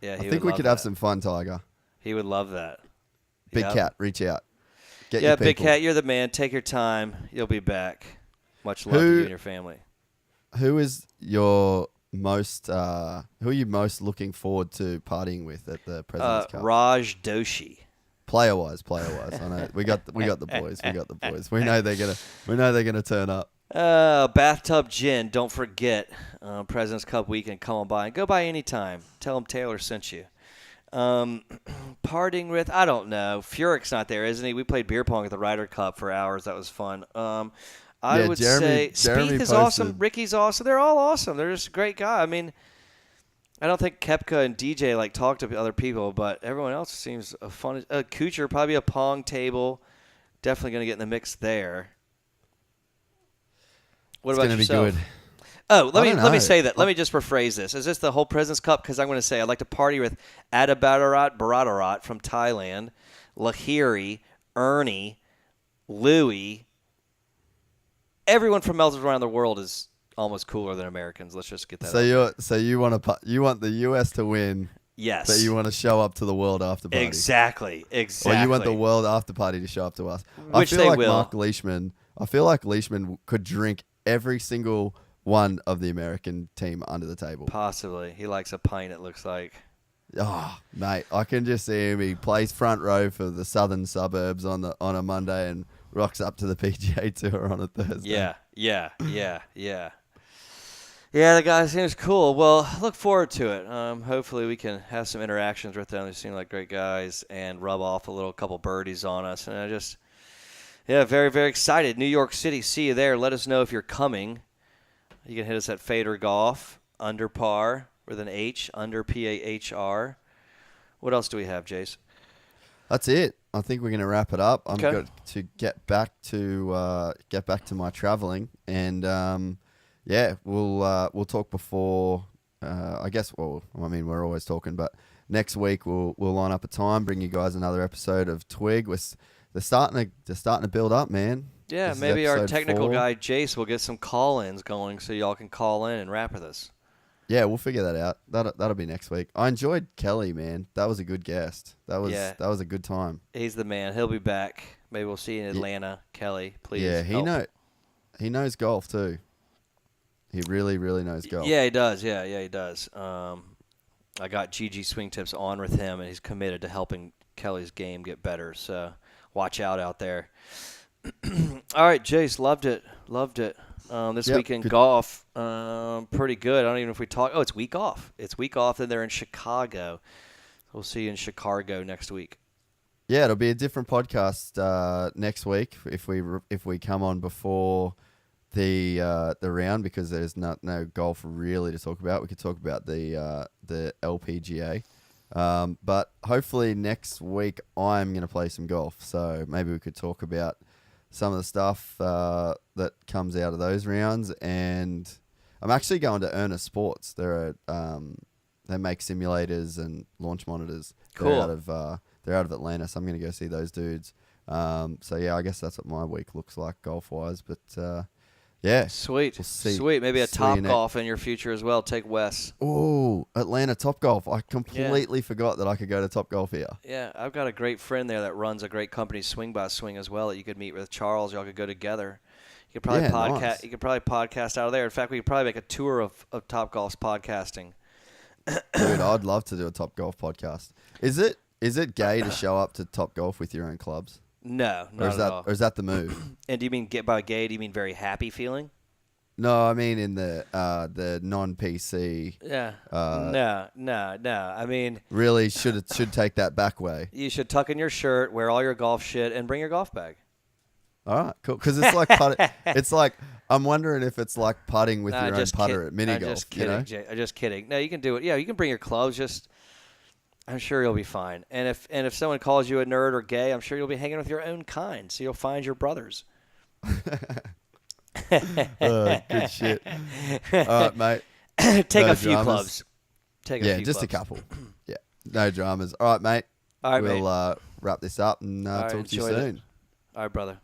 Yeah, I think we could have some fun, Tiger. He would love that. Big cat, reach out. Get your people. Big cat, you're the man. Take your time. You'll be back. Much love to you and your family. Who is your most? Who are you most looking forward to partying with at the President's Cup? Raj Doshi. Player wise. I know we got the boys. We know they're gonna turn up. Bathtub Gin. Don't forget, President's Cup weekend. Come on by and go by anytime. Tell them Taylor sent you. Partying with, I don't know. Furyk's not there, isn't he? We played beer pong at the Ryder Cup for hours. That was fun. I would say Spieth is awesome. Ricky's awesome. They're all awesome. They're just a great guy. I mean, I don't think Koepka and DJ talk to other people, but everyone else seems a fun. Kuchar, probably a pong table. Definitely going to get in the mix there. What about yourself? It's going to be good. Oh, let me say that. Let me just rephrase this. Is this the whole President's Cup? Because I'm going to say I'd like to party with Bharat from Thailand, Lahiri, Ernie, Louie. Everyone from around the world is almost cooler than Americans. Let's just get that. So you want the US to win? Yes. But you want to show up to the world after party? Exactly. Or you want the world after party to show up to us? Which I feel like will. Mark Leishman. I feel like Leishman could drink every single one of the American team under the table. Possibly. He likes a pint, it looks like. Oh, mate, I can just see him. He plays front row for the southern suburbs on a Monday and rocks up to the PGA Tour on a Thursday. Yeah, the guy seems cool. Well, look forward to it. Hopefully we can have some interactions with them. They seem like great guys and rub off a couple birdies on us. And very, very excited. New York City, see you there. Let us know if you're coming. You can hit us at Fader Golf, under par, with an H, under PAHR. What else do we have, Jase? That's it. I think we're going to wrap it up. I'm going to get back to my traveling, and we'll talk before. I guess. Well, I mean, we're always talking, but next week we'll line up a time, bring you guys another episode of Twig. They're starting to build up, man. Yeah, This is maybe our episode technical 4. guy Jase will get some call-ins going, so y'all can call in and rap with us. Yeah, we'll figure that out. That'll be next week. I enjoyed Kelly, man. That was a good guest. That was a good time. He's the man. He'll be back. Maybe we'll see you in Atlanta. Kelly, please. Yeah, help. he knows golf too. He really, really knows golf. Yeah, he does. Yeah, he does. I got GG Swing Tips on with him, and he's committed to helping Kelly's game get better. So watch out there. All right, Jase, loved it. This weekend golf, pretty good. I don't even know if we talk. Oh, it's week off. Then they're in Chicago. We'll see you in Chicago next week. Yeah, it'll be a different podcast next week if we come on before the round, because there's no golf really to talk about. We could talk about the LPGA, but hopefully next week I'm going to play some golf. So maybe we could talk about some of the stuff that comes out of those rounds. And I'm actually going to Earnest Sports. They make simulators and launch monitors. Cool. They're out of Atlanta, so I'm going to go see those dudes. So yeah, I guess that's what my week looks like golf wise. But yeah, sweet. We'll see. Sweet. Maybe a Top you Golf in your future as well. Take Wes. Oh, Atlanta Top Golf. I completely forgot that I could go to Top Golf here. Yeah, I've got a great friend there that runs a great company, Swing by Swing, as well, that you could meet with Charles. Y'all could go together. You could probably podcast. Nice. You could probably podcast out of there. In fact, we could probably make a tour of Top Golf's podcasting. Dude, I'd love to do a Top Golf podcast. Is it gay to show up to Top Golf with your own clubs? No, not at all. Or is that the move? And do you mean by gay? Do you mean very happy feeling? No, I mean in the non-PC. Yeah. No. I mean, really should take that back way. You should tuck in your shirt, wear all your golf shit, and bring your golf bag. All right, cool. Because it's like it's like I'm wondering if it's like putting with your own putter at mini golf. Just kidding, Jay. I'm just kidding. No, you can do it. Yeah, you can bring your clubs. I'm sure you'll be fine. And if someone calls you a nerd or gay, I'm sure you'll be hanging with your own kind. So you'll find your brothers. Good shit. All right, mate. Take a few clubs. Just a couple. Yeah, no dramas. All right, mate. All right, we'll wrap this up and talk to you soon. All right, brother.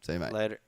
See you, mate. Later.